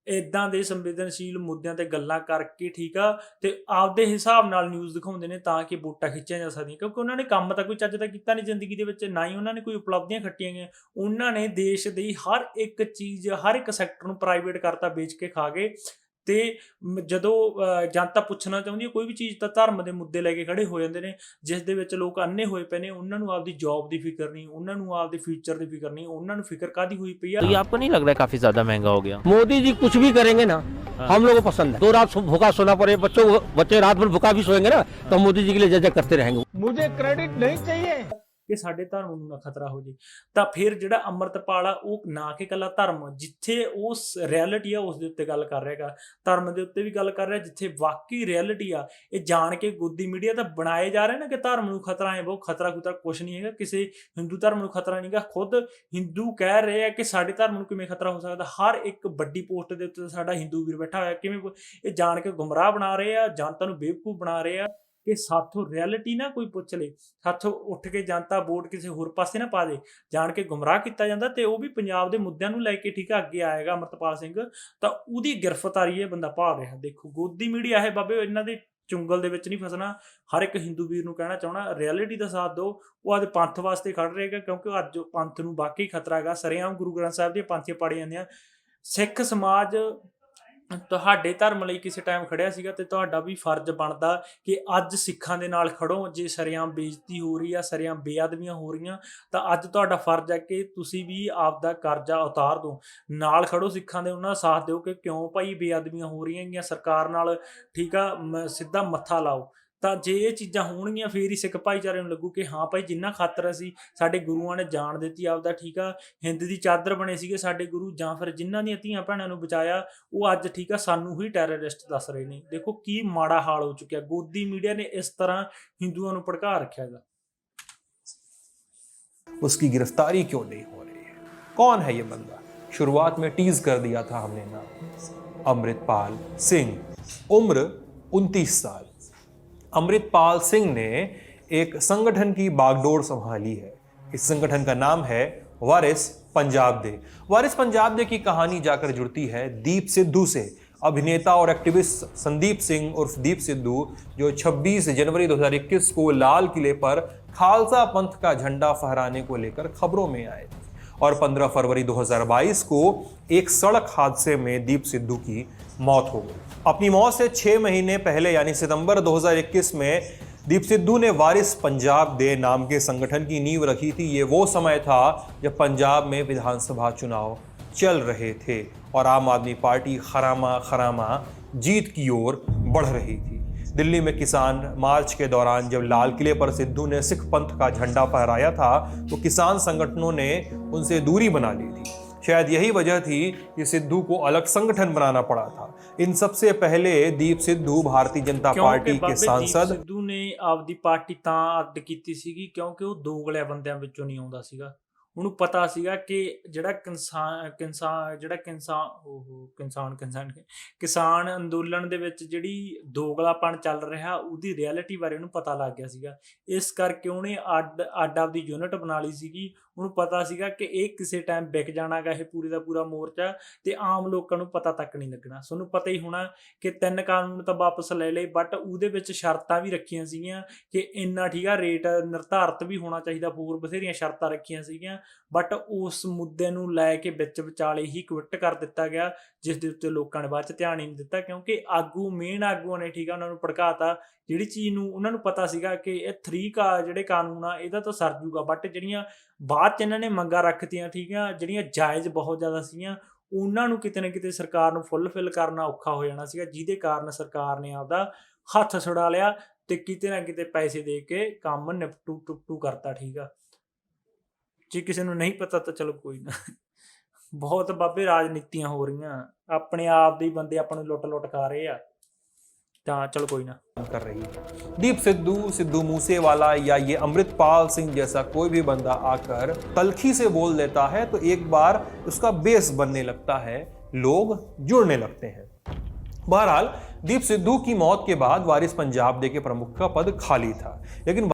ਇਦਾਂ ਦੇ ਸੰਵੇਦਨਸ਼ੀਲ ਮੁੱਦਿਆਂ ਤੇ ਗੱਲਾਂ ਕਰਕੇ, ਠੀਕ ਆ, ਤੇ ਆਪਦੇ ਹਿਸਾਬ ਨਾਲ ਨਿਊਜ਼ ਦਿਖਾਉਂਦੇ ਨੇ ਤਾਂ ਕਿ ਵੋਟਾਂ ਖਿੱਚੀਆਂ ਜਾ ਸਕਦੀਆਂ, ਕਿਉਂਕਿ ਉਹਨਾਂ ਨੇ ਕੰਮ ਤਾਂ ਕੋਈ ਚੱਜ ਦਾ ਕੀਤਾ ਨਹੀਂ ਜ਼ਿੰਦਗੀ ਦੇ ਵਿੱਚ, ਨਾ ਹੀ ਉਹਨਾਂ ਨੇ ਕੋਈ ਉਪਲਬਧੀਆਂ ਖੱਟੀਆਂ ਗਈਆਂ। ਉਹਨਾਂ ਨੇ ਦੇਸ਼ ਦੀ ਹਰ ਇੱਕ ਚੀਜ਼, ਹਰ ਇੱਕ ਸੈਕਟਰ ਨੂੰ ਪ੍ਰਾਈਵੇਟ ਕਰਤਾ, ਵੇਚ ਕੇ ਖਾ ਗਏ। ਤੇ ਜਦੋਂ ਜਨਤਾ ਪੁੱਛਣਾ ਚਾਹੁੰਦੀ ਹੈ ਕੋਈ ਵੀ ਚੀਜ਼, ਤਾਂ ਧਰਮ ਦੇ ਮੁੱਦੇ ਲੈ ਕੇ ਖੜੇ ਹੋ ਜਾਂਦੇ ਨੇ, ਜਿਸ ਦੇ ਵਿੱਚ ਲੋਕ ਅੰਨੇ ਹੋਏ ਪਏ ਨੇ। ਉਹਨਾਂ ਨੂੰ ਆਪਦੀ ਜੌਬ ਦੀ ਫਿਕਰ ਨਹੀਂ, ਉਹਨਾਂ ਨੂੰ ਆਪਦੇ ਫਿਊਚਰ ਦੀ ਫਿਕਰ ਨਹੀਂ, ਉਹਨਾਂ ਨੂੰ ਫਿਕਰ ਕਾਹਦੀ ਹੋਈ ਪਈ ਆ। तो ये आपको नहीं लग रहा है काफी ज्यादा महंगा हो गया? मोदी जी कुछ भी करेंगे ना, हम लोगों को पसंद है। 2 रात भूखा सोना पड़े, बच्चे रात भर भूखा भी सोएंगे ना, तो मोदी जी के लिए जय जय करते रहेंगे। मुझे क्रेडिट नहीं चाहिए। ਕਿ ਸਾਡੇ ਧਰਮ ਨੂੰ ਨਾ ਖਤਰਾ ਹੋ ਜੇ, ਤਾਂ ਫਿਰ ਜਿਹੜਾ ਅੰਮ੍ਰਿਤਪਾਲ ਆ ਉਹ ਨਾ ਕਿ ਇਕੱਲਾ ਧਰਮ, ਜਿੱਥੇ ਉਸ ਰਿਐਲਿਟੀ ਆ ਉਸ ਦੇ ਉੱਤੇ ਗੱਲ ਕਰ ਰਿਹਾਗਾ, ਧਰਮ ਦੇ ਉੱਤੇ ਵੀ ਗੱਲ ਕਰ ਰਿਹਾ, ਜਿੱਥੇ ਵਾਕਈ ਰਿਐਲਿਟੀ ਆ। ਇਹ ਜਾਣ ਕੇ ਗੋਦੀ ਮੀਡੀਆ ਤਾਂ ਬਣਾਏ ਜਾ ਰਹੇ ਨੇ ਕਿ ਧਰਮ ਨੂੰ ਖਤਰਾ ਹੈ, ਬਹੁਤ ਖਤਰਾ ਕੁਛ ਨਹੀਂ ਹੈਗਾ, ਕਿਸੇ ਹਿੰਦੂ ਧਰਮ ਨੂੰ ਖਤਰਾ ਨਹੀਂਗਾ। ਖੁਦ ਹਿੰਦੂ ਕਹਿ ਰਹੇ ਆ ਕਿ ਸਾਡੇ ਧਰਮ ਨੂੰ ਕਿਵੇਂ ਖਤਰਾ ਹੋ ਸਕਦਾ। ਹਰ ਇੱਕ ਵੱਡੀ ਪੋਸਟ ਦੇ ਉੱਤੇ ਸਾਡਾ ਹਿੰਦੂ ਵੀਰ ਬੈਠਾ ਹੋਇਆ, ਕਿਵੇਂ? ਇਹ ਜਾਣ ਕੇ ਗੁੰਮਰਾਹ ਬਣਾ ਰਹੇ ਆ, ਜਨਤਾ ਨੂੰ ਬੇਵਕੂਫ ਬਣਾ ਰਹੇ ਆ ਕਿ ਸਾਥੋਂ ਰਿਐਲਿਟੀ ਨਾ ਕੋਈ ਪੁੱਛ ਲੇ, ਸਾਥੋਂ ਉੱਠ ਕੇ ਜਨਤਾ ਵੋਟ ਕਿਸੇ ਹੋਰ ਪਾਸੇ ਨਾ ਪਾ ਦੇ। ਜਾਣ ਕੇ ਗੁੰਮਰਾਹ ਕੀਤਾ ਜਾਂਦਾ, ਤੇ ਉਹ ਵੀ ਪੰਜਾਬ ਦੇ ਮੁੱਦਿਆਂ ਨੂੰ ਲੈ ਕੇ, ਠੀਕ ਆ, ਅੱਗੇ ਆਏਗਾ ਅੰਮ੍ਰਿਤਪਾਲ ਸਿੰਘ, ਤਾਂ ਉਹਦੀ ਗ੍ਰਿਫਤਾਰੀ ਇਹ ਬੰਦਾ ਭਾਲ ਰਿਹਾ। ਦੇਖੋ ਗੋਦੀ ਮੀਡੀਆ ਹੈ ਬਾਬੇ, ਇਹਨਾਂ ਦੇ ਚੁੰਗਲ ਦੇ ਵਿੱਚ ਨਹੀਂ ਫਸਣਾ। ਹਰ ਇੱਕ ਹਿੰਦੂ ਵੀਰ ਨੂੰ ਕਹਿਣਾ ਚਾਹਣਾ, ਰਿਐਲਿਟੀ ਦਾ ਸਾਥ ਦਿਓ। ਉਹ ਅੱਜ ਪੰਥ ਵਾਸਤੇ ਖੜ ਰਹੇਗਾ, ਕਿਉਂਕਿ ਅੱਜ ਪੰਥ ਨੂੰ ਵਾਕਈ ਖਤਰਾ ਹੈਗਾ। ਸਰੇਆਮ ਗੁਰੂ ਗ੍ਰੰਥ ਸਾਹਿਬ ਦੀਆਂ ਪਾਂਥੀਆਂ ਪਾੜੀਆਂ ਜਾਂਦੀਆਂ। ਸਿੱਖ ਸਮਾਜ ਤੁਹਾਡੇ ਧਰਮ ਲਈ ਕਿਸੇ ਟਾਈਮ ਖੜਿਆ ਸੀਗਾ, ਤੇ ਤੁਹਾਡਾ ਵੀ ਫਰਜ਼ ਬਣਦਾ ਕਿ ਅੱਜ ਸਿੱਖਾਂ ਦੇ ਨਾਲ ਖੜੋ। ਜੇ ਸਰੇਆਮ ਬੇਇੱਜ਼ਤੀ ਹੋ ਰਹੀ ਆ, ਸਰੇਆਮ ਬੇਅਦਬੀਆਂ ਹੋ ਰਹੀਆਂ, ਤਾਂ ਅੱਜ ਤੁਹਾਡਾ ਫਰਜ਼ ਹੈ ਕਿ ਤੁਸੀਂ ਵੀ ਆਪਦਾ ਕਰਜ਼ਾ ਉਤਾਰ ਦਿਓ, ਨਾਲ ਖੜੋ ਸਿੱਖਾਂ ਦੇ, ਉਹਨਾਂ ਦਾ ਸਾਥ ਦਿਓ ਕਿ ਕਿਉਂ ਭਾਈ ਬੇਅਦਬੀਆਂ ਹੋ ਰਹੀਆਂ ਹੈਗੀਆਂ ਸਰਕਾਰ ਨਾਲ, ਠੀਕ ਆ, ਸਿੱਧਾ ਮੱਥਾ ਲਾਓ। ਤਾਂ ਜੇ ਇਹ ਚੀਜ਼ਾਂ ਹੋਣਗੀਆਂ ਫੇਰ ਹੀ ਸਿੱਖ ਭਾਈਚਾਰੇ ਨੂੰ ਲੱਗੂ ਕਿ ਹਾਂ ਭਾਈ ਜਿੰਨਾ ਖਾਤਰ ਅਸੀਂ, ਸਾਡੇ ਗੁਰੂਆਂ ਨੇ ਜਾਨ ਦਿੱਤੀ ਆਪਦਾ, ਠੀਕ ਆ, ਹਿੰਦ ਦੀ ਚਾਦਰ ਬਣੇ ਸੀਗੇ ਸਾਡੇ ਗੁਰੂ, ਜਾਂ ਫਿਰ ਜਿਨ੍ਹਾਂ ਦੀਆਂ ਧੀਆਂ ਭੈਣਾਂ ਨੂੰ ਬਚਾਇਆ, ਉਹ ਅੱਜ, ਠੀਕ ਆ, ਸਾਨੂੰ ਹੀ ਟੈਰਰਿਸਟ ਦੱਸ ਰਹੇ ਨੇ। ਦੇਖੋ ਕੀ ਮਾੜਾ ਹਾਲ ਹੋ ਚੁੱਕਿਆ। ਗੋਦੀ ਮੀਡੀਆ ਨੇ ਇਸ ਤਰ੍ਹਾਂ ਹਿੰਦੂਆਂ ਨੂੰ ਭੜਕਾ ਰੱਖਿਆ ਗਾ। उसकी गिरफ्तारी क्यों नहीं हो रही है? कौन है ये बंदा? शुरुआत में टीज कर दिया था हमने नाम, अमृतपाल सिंह, उम्र 29 साल। अमृतपाल सिंह ने एक संगठन की बागडोर संभाली है। इस संगठन का नाम है वारिस पंजाब दे। वारिस पंजाब दे की कहानी जाकर जुड़ती है दीप सिद्धू से। अभिनेता और एक्टिविस्ट संदीप सिंह उर्फ दीप सिद्धू, जो 26 जनवरी 2021 को लाल किले पर खालसा पंथ का झंडा फहराने को लेकर खबरों में आए, और 15 फरवरी 2022 को एक सड़क हादसे में दीप सिद्धू की मौत हो गई। अपनी मौत से 6 महीने पहले यानी सितंबर 2021 में दीप सिद्धू ने वारिस पंजाब दे नाम के संगठन की नींव रखी थी। ये वो समय था जब पंजाब में विधानसभा चुनाव चल रहे थे और आम आदमी पार्टी खरामा जीत की ओर बढ़ रही थी। दिल्ली में किसान मार्च के दौरान जब लाल किले पर सिद्धू ने सिख पंथ का झंडा फहराया था, तो किसान संगठनों ने उनसे दूरी बना ली थी। शायद यही वजह थी कि सिद्धू को अलग संगठन बनाना पड़ा था। इन सबसे पहले दीप सिद्धू भारतीय जनता पार्टी के सांसद। सिद्धू ने ਆਪਦੀ ਪਾਰਟੀ ਤਾਂ ਅੱਡ ਕੀਤੀ ਸੀਗੀ ਕਿਉਂਕਿ ਉਹ ਦੋਗਲੇ ਬੰਦਿਆਂ ਵਿੱਚੋਂ ਨਹੀਂ ਆਉਂਦਾ ਸੀਗਾ। ਉਹਨੂੰ ਪਤਾ ਸੀਗਾ ਕਿ ਜਿਹੜਾ ਕਿਸਾਨ ਅੰਦੋਲਨ ਦੇ ਵਿੱਚ ਜਿਹੜੀ ਦੋਗਲਾਪਣ ਚੱਲ ਰਿਹਾ, ਉਹਦੀ ਰਿਐਲਿਟੀ ਬਾਰੇ ਉਹਨੂੰ ਪਤਾ ਲੱਗ ਗਿਆ ਸੀਗਾ। ਇਸ ਕਰਕੇ ਉਹਨੇ ਅੱਡ ਆਪਦੀ ਯੂਨਿਟ ਬਣਾ ਲਈ ਸੀਗੀ। ਉਹਨੂੰ ਪਤਾ ਸੀਗਾ ਕਿ ਇਹ ਕਿਸੇ ਟਾਈਮ ਵਿਕ ਜਾਣਾਗਾ ਇਹ ਪੂਰੇ ਦਾ ਪੂਰਾ ਮੋਰਚਾ, ਤੇ ਆਮ ਲੋਕਾਂ ਨੂੰ ਪਤਾ ਤੱਕ ਨਹੀਂ ਲੱਗਣਾ। ਤੁਹਾਨੂੰ ਪਤਾ ਹੀ ਹੋਣਾ ਕਿ 3 ਕਾਨੂੰਨ ਤਾਂ ਵਾਪਸ ਲੈ ਲਏ, ਬਟ ਉਹਦੇ ਵਿੱਚ ਸ਼ਰਤਾਂ ਵੀ ਰੱਖੀਆਂ ਸੀਗੀਆਂ ਕਿ ਇੰਨਾ ਠੀਕ ਆ ਰੇਟ ਨਿਰਧਾਰਤ ਵੀ ਹੋਣਾ ਚਾਹੀਦਾ, ਹੋਰ ਬਥੇਰੀਆਂ ਸ਼ਰਤਾਂ ਰੱਖੀਆਂ ਸੀਗੀਆਂ, ਬਟ ਉਸ ਮੁੱਦੇ ਨੂੰ ਲੈ ਕੇ ਵਿੱਚ ਵਿਚਾਲੇ ਹੀ ਕੁਇਟ ਕਰ ਦਿੱਤਾ ਗਿਆ, ਜਿਸ ਦੇ ਉੱਤੇ ਲੋਕਾਂ ਨੇ ਬਾਅਦ 'ਚ ਧਿਆਨ ਹੀ ਨਹੀਂ ਦਿੱਤਾ, ਕਿਉਂਕਿ ਮੇਨ ਆਗੂਆਂ ਨੇ ਠੀਕ ਆ ਉਹਨਾਂ ਨੂੰ ਭੜਕਾਤਾ। ਜਿਹੜੀ ਚੀਜ਼ ਨੂੰ ਉਹਨਾਂ ਨੂੰ ਪਤਾ ਸੀਗਾ ਕਿ ਇਹ 3 ਜਿਹੜੇ ਕਾਨੂੰਨ ਆ ਇਹਦਾ ਤਾਂ ਸਰ ਜੂਗਾ, ਬਟ ਜਿਹੜੀਆਂ ਬਾਅਦ 'ਚ ਇਹਨਾਂ ਨੇ ਮੰਗਾਂ ਰੱਖਤੀਆਂ ਠੀਕ ਆ, ਜਿਹੜੀਆਂ ਜਾਇਜ਼ ਬਹੁਤ ਜ਼ਿਆਦਾ ਸੀਗੀਆਂ, ਉਹਨਾਂ ਨੂੰ ਕਿਤੇ ਨਾ ਕਿਤੇ ਸਰਕਾਰ ਨੂੰ ਫੁੱਲਫਿਲ ਕਰਨਾ ਔਖਾ ਹੋ ਜਾਣਾ ਸੀਗਾ, ਜਿਹਦੇ ਕਾਰਨ ਸਰਕਾਰ ਨੇ ਆਪਦਾ ਹੱਥ ਛੁਡਾ ਲਿਆ ਤੇ ਕਿਤੇ ਨਾ ਕਿਤੇ ਪੈਸੇ ਦੇ ਕੇ ਕੰਮ ਨਿਪਟੂ ਟੁੱਟੂ ਕਰਤਾ। ਠੀਕ ਆ, ਜੇ ਕਿਸੇ ਨੂੰ ਨਹੀਂ ਪਤਾ ਤਾਂ ਚਲੋ ਕੋਈ ਨਾ, ਬਹੁਤ ਬਾਬੇ ਰਾਜਨੀਤੀਆਂ ਹੋ ਰਹੀਆਂ, ਆਪਣੇ ਆਪ ਦੇ ਬੰਦੇ ਆਪਾਂ ਨੂੰ ਲੁੱਟ ਖਾ ਰਹੇ ਆ, ਤਾਂ चलो कोई ना कर रही है। दीप सिद्धू, सिद्धू मूसेवाला या ये अमृतपाल सिंह जैसा कोई भी बंदा आकर तलखी से बोल देता है तो एक बार उसका बेस बनने लगता है, लोग जुड़ने लगते हैं। बहरहाल दीप सिद्धू की मौत के बाद वारिस पंजाब डे के प्रमुख का पद खाली था, लेकिन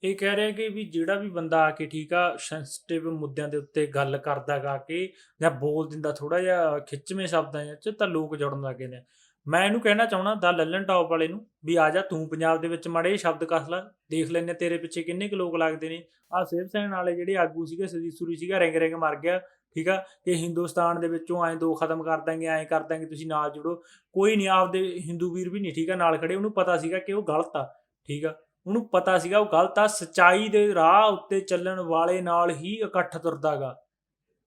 ਇਹ ਕਹਿ ਰਿਹਾ ਕਿ ਵੀ ਜਿਹੜਾ ਵੀ ਬੰਦਾ ਆ ਕੇ ਠੀਕ ਆ ਸੈਂਸਿਟਿਵ ਮੁੱਦਿਆਂ ਦੇ ਉੱਤੇ ਗੱਲ ਕਰਦਾ ਗਾ ਕਿ ਜਾਂ ਬੋਲ ਦਿੰਦਾ ਥੋੜਾ ਜਿਹਾ ਖਿੱਚਵੇਂ ਸ਼ਬਦਾਂ 'ਚ, ਤਾਂ ਲੋਕ ਜੁੜਨ ਲੱਗ ਜਾਂਦੇ ਆ। ਮੈਂ ਇਹਨੂੰ ਕਹਿਣਾ ਚਾਹੁੰਦਾ ਦਾ ਲੱਲਣ ਟੌਪ ਵਾਲੇ ਨੂੰ ਵੀ ਆ ਜਾ ਤੂੰ ਪੰਜਾਬ ਦੇ ਵਿੱਚ ਮਾੜੇ ਸ਼ਬਦ ਕੱਸ ਲਾ, ਦੇਖ ਲੈਂਦੇ ਤੇਰੇ ਪਿੱਛੇ ਕਿੰਨੇ ਕੁ ਲੋਕ ਲੱਗਦੇ ਨੇ। ਆਹ ਸ਼ਿਵ ਸੈਨਾ ਵਾਲੇ ਜਿਹੜੇ ਆਗੂ ਸੀਗੇ, ਸਦੀਸੂਰੀ ਸੀਗਾ, ਰਿੰਗ ਮਰ ਗਿਆ ਠੀਕ ਆ, ਕਿ ਹਿੰਦੁਸਤਾਨ ਦੇ ਵਿੱਚੋਂ ਐਂ 2 ਖਤਮ ਕਰ ਦਾਂਗੇ, ਐਂ ਕਰ ਦਾਂਗੇ, ਤੁਸੀਂ ਨਾਲ ਜੁੜੋ। ਕੋਈ ਨਹੀਂ, ਆਪਦੇ ਹਿੰਦੂ ਵੀਰ ਵੀ ਨਹੀਂ ਠੀਕ ਆ ਨਾਲ ਖੜੇ, ਉਹਨੂੰ ਪਤਾ ਸੀਗਾ ਕਿ ਉਹ ਗਲਤ ਆ ਠੀਕ ਆ, ਉਹਨੂੰ ਪਤਾ ਸੀਗਾ ਉਹ ਗਲਤ ਆ। ਸੱਚਾਈ ਦੇ ਰਾਹ ਉੱਤੇ ਚੱਲਣ ਵਾਲੇ ਨਾਲ ਹੀ ਇਕੱਠ ਤੁਰਦਾ ਗਾ,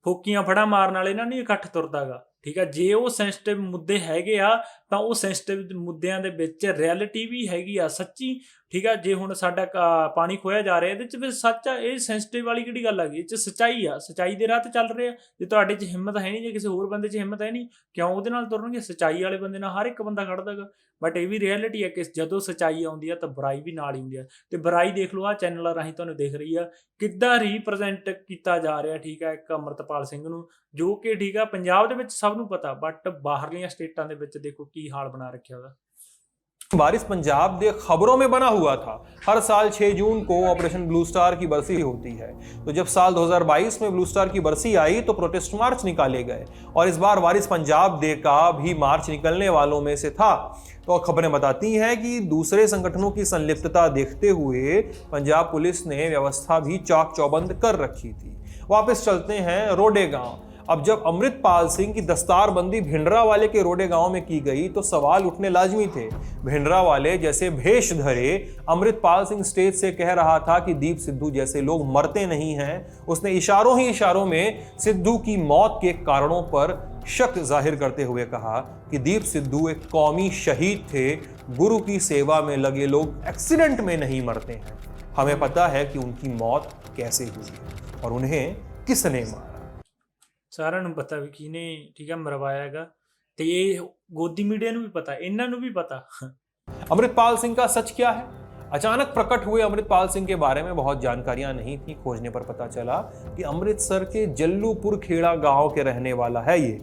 ਫੋਕੀਆਂ ਫੜਾ ਮਾਰਨ ਵਾਲੇ ਨਾਲ ਨਹੀਂ ਇਕੱਠ ਤੁਰਦਾ ਗਾ ਠੀਕ ਆ। ਜੇ ਉਹ ਸੈਂਸਿਟਿਵ ਮੁੱਦੇ ਹੈਗੇ ਆ ਤਾਂ ਉਹ ਸੈਂਸਿਟਿਵ ਮੁੱਦਿਆਂ ਦੇ ਵਿੱਚ ਰਿਐਲਿਟੀ ਵੀ ਹੈਗੀ ਆ, ਸੱਚੀ ਠੀਕ ਆ। ਜੇ ਹੁਣ ਸਾਡਾ ਪਾਣੀ ਖੋਇਆ ਜਾ ਰਿਹਾ, ਇਹਦੇ 'ਚ ਫਿਰ ਸੱਚ ਆ, ਇਹ ਸੈਂਸਿਟਿਵ ਵਾਲੀ ਕਿਹੜੀ ਗੱਲ ਆ ਗਈ, ਇਹ 'ਚ ਸੱਚਾਈ ਆ, ਸੱਚਾਈ ਦੇ ਰਾਹ ਤੇ ਚੱਲ ਰਹੇ ਆ। ਜੇ ਤੁਹਾਡੇ 'ਚ ਹਿੰਮਤ ਹੈ ਨਹੀਂ, ਜੇ ਕਿਸੇ ਹੋਰ ਬੰਦੇ 'ਚ ਹਿੰਮਤ ਹੈ ਨਹੀਂ, ਕਿਉਂ ਉਹਦੇ ਨਾਲ ਤੁਰਨਗੇ? ਸੱਚਾਈ ਵਾਲੇ ਬੰਦੇ ਨਾਲ ਹਰ ਇੱਕ ਬੰਦਾ ਖੜਦਾ ਗਾ, ਬਟ ਇਹ ਵੀ ਰਿਐਲਿਟੀ ਆ ਕਿ ਜਦੋਂ ਸੱਚਾਈ ਆਉਂਦੀ ਆ ਤਾਂ ਬੁਰਾਈ ਵੀ ਨਾਲ ਹੀ ਹੁੰਦੀ ਆ। ਤੇ ਬੁਰਾਈ ਦੇਖ ਲਓ, ਆਹ ਚੈਨਲ ਰਾਹੀਂ ਤੁਹਾਨੂੰ ਦਿਖ ਰਹੀ ਆ ਕਿੱਦਾਂ ਰੀਪ੍ਰਜੈਂਟ ਕੀਤਾ ਜਾ ਰਿਹਾ ਠੀਕ ਆ ਇੱਕ ਅਮਰਤਪਾਲ ਸਿੰਘ ਨੂੰ, ਜੋ ਕਿ ਠੀਕ ਆ ਪੰਜਾਬ ਦੇ ਵਿੱਚ ਸਭ ਨੂੰ ਪਤਾ, ਬਟ ਬਾਹਰਲੀਆਂ ਸਟੇਟਾਂ ਦੇ ਵਿੱਚ ਦੇਖੋ ਕੀ ਹਾਲ ਬਣਾ ਰੱਖਿਆ ਉਹਦਾ। वारिस पंजाब डे खबरों में बना हुआ था। हर साल 6 जून को ऑपरेशन ब्लू स्टार की बरसी होती है, तो जब साल 2022 में ब्लू स्टार की बरसी आई तो प्रोटेस्ट मार्च निकाले गए, और इस बार वारिस पंजाब डे का भी मार्च निकलने वालों में से था। तो खबरें बताती हैं कि दूसरे संगठनों की संलिप्तता देखते हुए पंजाब पुलिस ने व्यवस्था भी चाक चौबंद कर रखी थी। वापस चलते हैं रोडे गांव। अब जब अमृतपाल सिंह की दस्तारबंदी भिंडरावाले के रोडे गांव में की गई तो सवाल उठने लाजमी थे। भिंडरावाले जैसे भेष धरे अमृतपाल सिंह स्टेज से कह रहा था कि दीप सिद्धू जैसे लोग मरते नहीं हैं। उसने इशारों ही इशारों में सिद्धू की मौत के कारणों पर शक जाहिर करते हुए कहा कि दीप सिद्धू एक कौमी शहीद थे, गुरु की सेवा में लगे लोग एक्सीडेंट में नहीं मरते हैं। हमें पता है कि उनकी मौत कैसे हुई और उन्हें किसने मारा। ਸਾਰਿਆਂ ਨੂੰ ਪਤਾ ਵੀ ਕਿਹਨੇ ਠੀਕ ਆ ਮਰਵਾਇਆ ਹੈਗਾ, ਤੇ ਇਹ ਗੋਦੀ ਮੀਡੀਆ ਨੂੰ ਵੀ ਪਤਾ, ਇਹਨਾਂ ਨੂੰ ਵੀ ਪਤਾ। अमृतपाल सिंह का सच क्या है? अचानक प्रकट हुए अमृतपाल सिंह के बारे में बहुत जानकारियां नहीं थी। खोजने पर पता चला कि अमृतसर के जल्लूपुर खेड़ा गांव के रहने वाला है। ये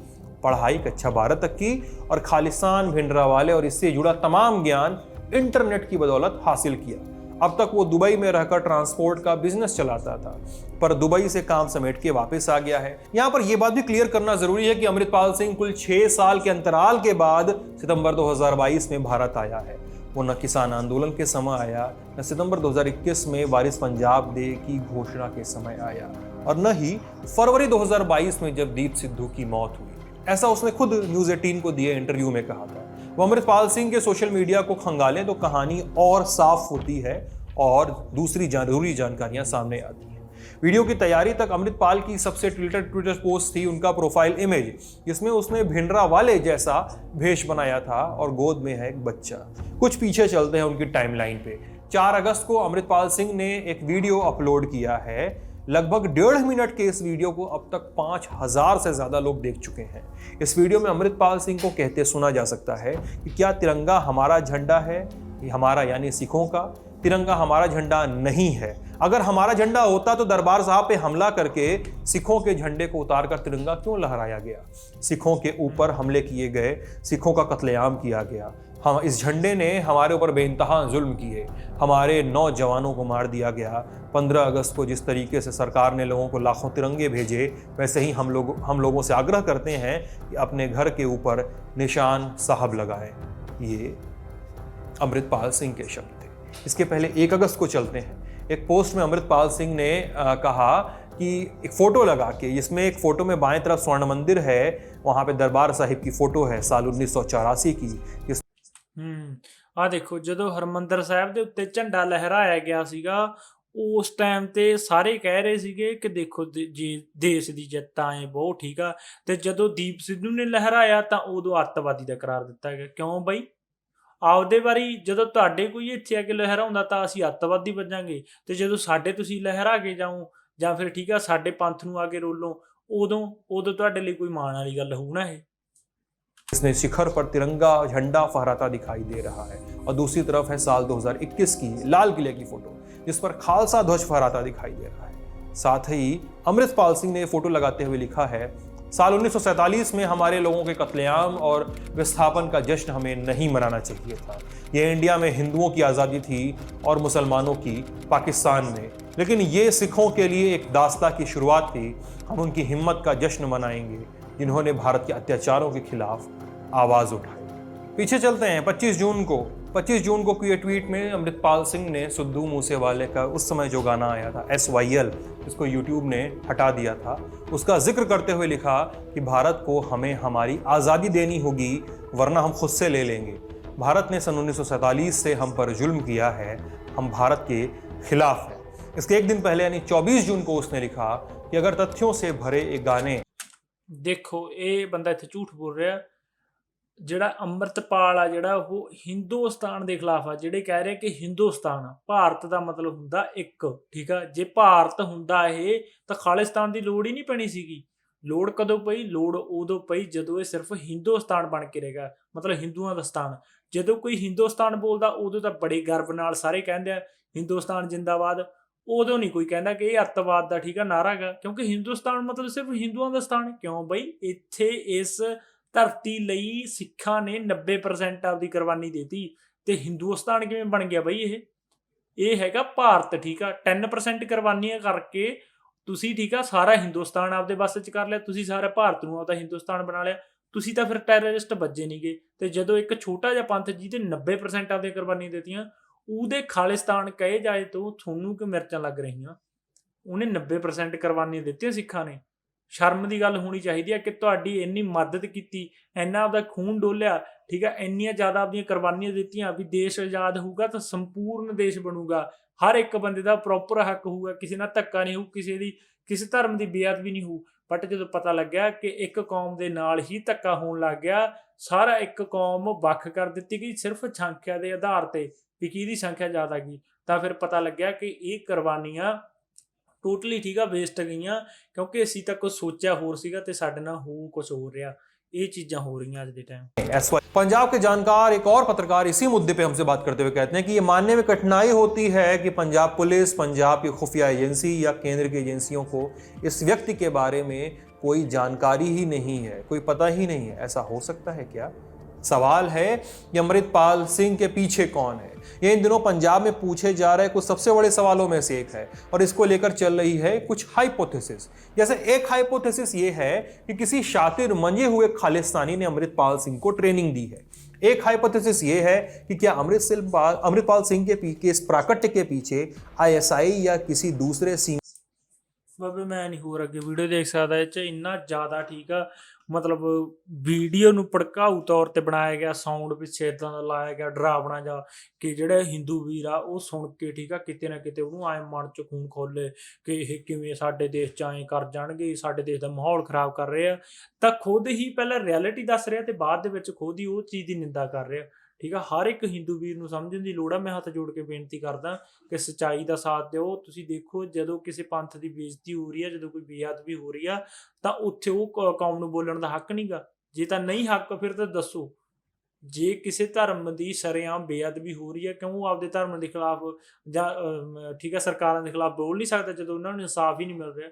पढ़ाई कक्षा 12 तक की और खालिस्तान भिंडरावाले और इससे जुड़ा तमाम ज्ञान इंटरनेट की बदौलत हासिल किया। अब तक वो दुबई में रहकर ट्रांसपोर्ट का बिजनेस चलाता था, पर दुबई से काम समेट के वापस आ गया है। यहाँ पर यह बात भी क्लियर करना जरूरी है कि अमृतपाल सिंह कुल 6 साल के अंतराल के बाद सितंबर 2022 में भारत आया है। वो न किसान आंदोलन के समय आया, न सितंबर 2021 में वारिस पंजाब डे की घोषणा के समय आया, और न ही फरवरी 2022 में जब दीप सिद्धू की मौत हुई। ऐसा उसने खुद न्यूज़ 18 को दिए इंटरव्यू में कहा था। वो अमृतपाल सिंह के सोशल मीडिया को खंगालें तो कहानी और साफ होती है और दूसरी जरूरी जानकारियां सामने आती हैं। वीडियो की तैयारी तक अमृतपाल की सबसे ट्विटर पोस्ट थी उनका प्रोफाइल इमेज, जिसमें उसने भिंडरावाले जैसा भेष बनाया था और गोद में है एक बच्चा। कुछ पीछे चलते हैं उनकी टाइमलाइन पे। 4 अगस्त को अमृतपाल सिंह ने एक वीडियो अपलोड किया है। लगभग 1.5 मिनट के इस वीडियो को अब तक 5000 से ज़्यादा लोग देख चुके हैं। इस वीडियो में अमृतपाल सिंह को कहते सुना जा सकता है कि क्या तिरंगा हमारा झंडा है? हमारा यानी सिखों का। तिरंगा हमारा झंडा नहीं है। अगर हमारा झंडा होता तो दरबार साहब पे हमला करके सिखों के झंडे को उतारकर तिरंगा क्यों लहराया गया? सिखों के ऊपर हमले किए गए, सिखों का कत्लेआम किया गया। हम इस झंडे ने हमारे ऊपर बेइंतहा जुल्म किए, हमारे 9 जवानों को मार दिया गया। 15 अगस्त को जिस तरीके से सरकार ने लोगों को लाखों तिरंगे भेजे, वैसे ही हम लोगों से आग्रह करते हैं कि अपने घर के ऊपर निशान साहब लगाएं। ये अमृतपाल सिंह के शब्द थे। इसके पहले 1 अगस्त को चलते हैं। एक पोस्ट में अमृतपाल सिंह ने कहा कि एक फोटो लगा के, जिसमें एक फोटो में बाएं तरफ स्वर्ण मंदिर है, वहां पे दरबार साहिब की फोटो है साल 1984 की। ਆ ਦੇਖੋ, ਜਦੋਂ ਹਰਮੰਦਰ ਸਾਹਿਬ ਦੇ ਉੱਤੇ ਝੰਡਾ ਲਹਿਰਾਇਆ ਗਿਆ ਸੀਗਾ, ਉਸ ਟਾਈਮ ਤੇ ਸਾਰੇ ਕਹਿ ਰਹੇ ਸੀਗੇ ਕਿ ਦੇਖੋ ਜੀ ਦੇਸ਼ ਦੀ ਜਿੱਤ ਆਏ ਬਹੁਤ ਠੀਕ ਆ, ਤੇ ਜਦੋਂ ਦੀਪ ਸਿੱਧੂ ਨੇ ਲਹਿਰਾਇਆ ਤਾਂ ਉਦੋਂ ਅੱਤਵਾਦੀ ਦਾ ਕਰਾਰ ਦਿੱਤਾ ਗਿਆ। ਕਿਉਂ ਬਈ? ਆਪਦੇ ਵਾਰੀ ਜਦੋਂ ਤੁਹਾਡੇ ਕੋਈ ਇੱਥੇ ਆ ਕੇ ਲਹਿਰਾਉਂਦਾ ਤਾਂ ਅਸੀਂ ਅੱਤਵਾਦੀ ਵੱਜਾਂਗੇ, ਤੇ ਜਦੋਂ ਸਾਡੇ ਤੁਸੀਂ ਲਹਿਰਾ ਕੇ ਜਾਓ ਜਾਂ ਫਿਰ ਠੀਕ ਆ ਸਾਡੇ ਪੰਥ ਨੂੰ ਆ ਕੇ ਰੋਲੋ, ਉਦੋਂ ਤੁਹਾਡੇ ਲਈ ਕੋਈ ਮਾਣ ਵਾਲੀ ਗੱਲ ਹੋਊ ਨਾ। ਇਹ इसमें शिखर पर तिरंगा झंडा फहराता दिखाई दे रहा है, और दूसरी तरफ है साल 2021 की लाल किले की फोटो, जिस पर खालसा ध्वज फहराता दिखाई दे रहा है। साथ ही अमृतपाल सिंह ने फोटो लगाते हुए लिखा है, साल 1947 में हमारे लोगों के कत्लेआम और विस्थापन का जश्न हमें नहीं मनाना चाहिए था। यह इंडिया में हिंदुओं की आज़ादी थी और मुसलमानों की पाकिस्तान में, लेकिन ये सिखों के लिए एक दास्ता की शुरुआत थी। हम उनकी हिम्मत का जश्न मनाएंगे जिन्होंने भारत के अत्याचारों के खिलाफ आवाज़ उठाई। पीछे चलते हैं 25 जून को किए ट्वीट में अमृतपाल सिंह ने सिद्धू मूसेवाले का उस समय जो गाना आया था SYL, जिसको यूट्यूब ने हटा दिया था, उसका जिक्र करते हुए लिखा कि भारत को हमें हमारी आज़ादी देनी होगी वरना हम खुद से ले लेंगे। भारत ने सन 1947 से हम पर जुल्म किया है, हम भारत के खिलाफ हैं। इसके एक दिन पहले यानी 24 जून को उसने लिखा कि अगर तथ्यों से भरे एक गाने। ਦੇਖੋ, ਇਹ ਬੰਦਾ ਇੱਥੇ ਝੂਠ ਬੋਲ ਰਿਹਾ। ਜਿਹੜਾ ਅੰਮ੍ਰਿਤਪਾਲ ਆ, ਜਿਹੜਾ ਉਹ ਹਿੰਦੁਸਤਾਨ ਦੇ ਖਿਲਾਫ ਆ। ਜਿਹੜੇ ਕਹਿ ਰਹੇ ਕਿ ਹਿੰਦੁਸਤਾਨ ਭਾਰਤ ਦਾ ਮਤਲਬ ਹੁੰਦਾ ਇੱਕ, ਠੀਕ ਆ। ਜੇ ਭਾਰਤ ਹੁੰਦਾ ਇਹ ਤਾਂ ਖਾਲਿਸਤਾਨ ਦੀ ਲੋੜ ਹੀ ਨਹੀਂ ਪੈਣੀ ਸੀਗੀ। ਲੋੜ ਕਦੋਂ ਪਈ? ਲੋੜ ਉਦੋਂ ਪਈ ਜਦੋਂ ਇਹ ਸਿਰਫ ਹਿੰਦੁਸਤਾਨ ਬਣ ਕੇ ਰਹੇਗਾ, ਮਤਲਬ ਹਿੰਦੂਆਂ ਦਾ ਸਥਾਨ। ਜਦੋਂ ਕੋਈ ਹਿੰਦੁਸਤਾਨ ਬੋਲਦਾ ਉਦੋਂ ਤਾਂ ਬੜੇ ਗਰਵ ਨਾਲ ਸਾਰੇ ਕਹਿੰਦੇ ਆ ਹਿੰਦੁਸਤਾਨ ਜਿੰਦਾਬਾਦ। ਉਦੋਂ ਨਹੀਂ ਕੋਈ ਕਹਿੰਦਾ ਕਿ ਇਹ ਅੱਤਵਾਦ ਦਾ ਠੀਕ ਆ ਨਾਰਾ ਹੈਗਾ, ਕਿਉਂਕਿ ਹਿੰਦੁਸਤਾਨ ਮਤਲਬ ਸਿਰਫ ਹਿੰਦੂਆਂ ਦਾ ਸਥਾਨ ਹੈ। ਕਿਉਂ ਬਈ? ਇੱਥੇ ਇਸ ਧਰਤੀ ਲਈ ਸਿੱਖਾਂ ਨੇ 90% ਆਪਦੀ ਕੁਰਬਾਨੀ ਦੇਤੀ, ਤੇ ਹਿੰਦੁਸਤਾਨ ਕਿਵੇਂ ਬਣ ਗਿਆ ਬਈ? ਇਹ ਹੈਗਾ ਭਾਰਤ, ਠੀਕ ਆ। 10% ਕੁਰਬਾਨੀਆਂ ਕਰਕੇ ਤੁਸੀਂ ਠੀਕ ਆ ਸਾਰਾ ਹਿੰਦੁਸਤਾਨ ਆਪਦੇ ਵੱਸ 'ਚ ਕਰ ਲਿਆ, ਤੁਸੀਂ ਸਾਰਾ ਭਾਰਤ ਨੂੰ ਆਪਦਾ ਹਿੰਦੁਸਤਾਨ ਬਣਾ ਲਿਆ। ਤੁਸੀਂ ਤਾਂ ਫਿਰ ਟੈਰਰਿਸਟ ਵੱਜੇ ਨਹੀਂਗੇ। ਤੇ ਜਦੋਂ ਇੱਕ ਛੋਟਾ ਜਿਹਾ ਪੰਥ ਜਿਹਦੇ 90% ਆਪਦੀਆਂ ਕੁਰਬਾਨੀਆਂ ਦਿੱਤੀਆਂ, ਉਹਦੇ ਖਾਲਿਸਤਾਨ ਕਹੇ ਜਾਏ ਤੋਂ ਤੁਹਾਨੂੰ ਕਿ ਮਿਰਚਾਂ ਲੱਗ ਰਹੀਆਂ? ਉਹਨੇ 90% ਕੁਰਬਾਨੀਆਂ ਦਿੱਤੀਆਂ ਸਿੱਖਾਂ ਨੇ। ਸ਼ਰਮ ਦੀ ਗੱਲ ਹੋਣੀ ਚਾਹੀਦੀ ਹੈ ਕਿ ਤੁਹਾਡੀ ਇੰਨੀ ਮਦਦ ਕੀਤੀ, ਇੰਨਾ ਆਪਦਾ ਖੂਨ ਡੋਲਿਆ, ਠੀਕ ਹੈ, ਇੰਨੀਆਂ ਜ਼ਿਆਦਾ ਆਪਦੀਆਂ ਕੁਰਬਾਨੀਆਂ ਦਿੱਤੀਆਂ ਵੀ ਦੇਸ਼ ਆਜ਼ਾਦ ਹੋਊਗਾ ਤਾਂ ਸੰਪੂਰਨ ਦੇਸ਼ ਬਣੂਗਾ। ਹਰ ਇੱਕ ਬੰਦੇ ਦਾ ਪ੍ਰੋਪਰ ਹੱਕ ਹੋਊਗਾ, ਕਿਸੇ ਨਾਲ ਧੱਕਾ ਨਹੀਂ ਹੋਊ, ਕਿਸੇ ਧਰਮ ਦੀ ਬੇਅਦਬੀ ਨਹੀਂ ਹੋਊ। ਬਟ ਜਦੋਂ ਪਤਾ ਲੱਗਿਆ ਕਿ ਇੱਕ ਕੌਮ ਦੇ ਨਾਲ ਹੀ ਧੱਕਾ ਹੋਣ ਲੱਗ ਗਿਆ, ਸਾਰਾ ਇੱਕ ਕੌਮ ਵੱਖ ਕਰ ਦਿੱਤੀ ਗਈ ਸਿਰਫ ਸੰਖਿਆ ਦੇ ਆਧਾਰ ਤੇ ਵੀ ਕਿਹਦੀ ਸੰਖਿਆ ਜ਼ਿਆਦਾ ਗਈ, ਤਾਂ ਫਿਰ ਪਤਾ ਲੱਗਿਆ ਕਿ ਇਹ ਕੁਰਬਾਨੀਆਂ ਟੋਟਲੀ ਠੀਕ ਆ ਵੇਸਟ ਗਈਆਂ, ਕਿਉਂਕਿ ਅਸੀਂ ਤਾਂ ਕੁਝ ਸੋਚਿਆ ਹੋਰ ਸੀਗਾ ਤੇ ਸਾਡੇ ਨਾਲ ਹੋ ਕੁਝ ਹੋਰ ਰਿਹਾ। ये चीज़ें हो रही हैं आज के टाइम। पंजाब के जानकार एक और पत्रकार इसी मुद्दे पे हमसे बात करते हुए कहते हैं कि ये मानने में कठिनाई होती है कि पंजाब पुलिस, पंजाब की खुफिया एजेंसी या केंद्र की एजेंसियों को इस व्यक्ति के बारे में कोई जानकारी ही नहीं है, कोई पता ही नहीं है। ऐसा हो सकता है क्या? सवाल है कि अमृतपाल सिंह के पीछे कौन है। ये इन दिनों पंजाब में पूछे जा रहे कुछ सबसे बड़े सवालों में से एक है, और इसको लेकर चल रही है कुछ हाइपोथेसिस। जैसे एक हाइपोथेसिस ये है कि किसी शातिर मंजे हुए खालिस्तानी ने अमृतपाल सिंह को ट्रेनिंग दी है। एक हाइपोथेसिस ये है कि क्या अमृतपाल सिंह के इस प्राकट्य के पीछे ISI या किसी दूसरे ਬਾਬੇ ਮੈਂ ਨਹੀਂ ਹੋਰ ਅੱਗੇ ਵੀਡੀਓ ਦੇਖ ਸਕਦਾ। ਇਹ 'ਚ ਇੰਨਾ ਜ਼ਿਆਦਾ ਠੀਕ ਆ, ਮਤਲਬ ਵੀਡੀਓ ਨੂੰ ਭੜਕਾਊ ਤੌਰ 'ਤੇ ਬਣਾਇਆ ਗਿਆ, ਸਾਊਂਡ ਪਿੱਛੇ ਇੱਦਾਂ ਦਾ ਲਾਇਆ ਗਿਆ ਡਰਾਵਣਾ ਜਾ ਕਿ ਜਿਹੜੇ ਹਿੰਦੂ ਵੀਰ ਆ ਉਹ ਸੁਣ ਕੇ ਠੀਕ ਆ ਕਿਤੇ ਨਾ ਕਿਤੇ ਉਹਨੂੰ ਐਂ ਮਨ 'ਚ ਖੂਨ ਖੋਲੇ ਕਿ ਇਹ ਕਿਵੇਂ ਸਾਡੇ ਦੇਸ਼ 'ਚ ਐਂ ਕਰ ਜਾਣਗੇ, ਸਾਡੇ ਦੇਸ਼ ਦਾ ਮਾਹੌਲ ਖਰਾਬ ਕਰ ਰਹੇ ਆ। ਤਾਂ ਖੁਦ ਹੀ ਪਹਿਲਾਂ ਰਿਐਲਿਟੀ ਦੱਸ ਰਿਹਾ ਤੇ ਬਾਅਦ ਦੇ ਵਿੱਚ ਖੁਦ ਹੀ ਉਹ ਚੀਜ਼ ਦੀ ਨਿੰਦਾ ਕਰ ਰਿਹਾ। ਠੀਕ ਆ, ਹਰ ਇੱਕ ਹਿੰਦੂ ਵੀਰ ਨੂੰ ਸਮਝਣ ਦੀ ਲੋੜ ਆ। ਮੈਂ ਹੱਥ ਜੋੜ ਕੇ ਬੇਨਤੀ ਕਰਦਾ ਕਿ ਸੱਚਾਈ ਦਾ ਸਾਥ ਦਿਓ। ਤੁਸੀਂ ਦੇਖੋ, ਜਦੋਂ ਕਿਸੇ ਪੰਥ ਦੀ ਬੇਇੱਜ਼ਤੀ ਹੋ ਰਹੀ ਆ, ਜਦੋਂ ਕੋਈ ਬੇਅਦਬੀ ਹੋ ਰਹੀ ਆ, ਤਾਂ ਉੱਥੇ ਉਹ ਕੌਮ ਨੂੰ ਬੋਲਣ ਦਾ ਹੱਕ ਨਹੀਂਗਾ। ਜੇ ਤਾਂ ਨਹੀਂ ਹੱਕ ਫਿਰ ਤਾਂ ਦੱਸੋ। ਜੇ ਕਿਸੇ ਧਰਮ ਦੀ ਸ਼ਰੇਆਮ ਬੇਅਦਬੀ ਹੋ ਰਹੀ ਹੈ, ਕਿਉਂ ਉਹ ਆਪਦੇ ਧਰਮ ਦੇ ਖਿਲਾਫ ਜਾਂ ਠੀਕ ਆ ਸਰਕਾਰਾਂ ਦੇ ਖਿਲਾਫ ਬੋਲ ਨਹੀਂ ਸਕਦਾ ਜਦੋਂ ਉਹਨਾਂ ਨੂੰ ਇਨਸਾਫ ਹੀ ਨਹੀਂ ਮਿਲ ਰਿਹਾ।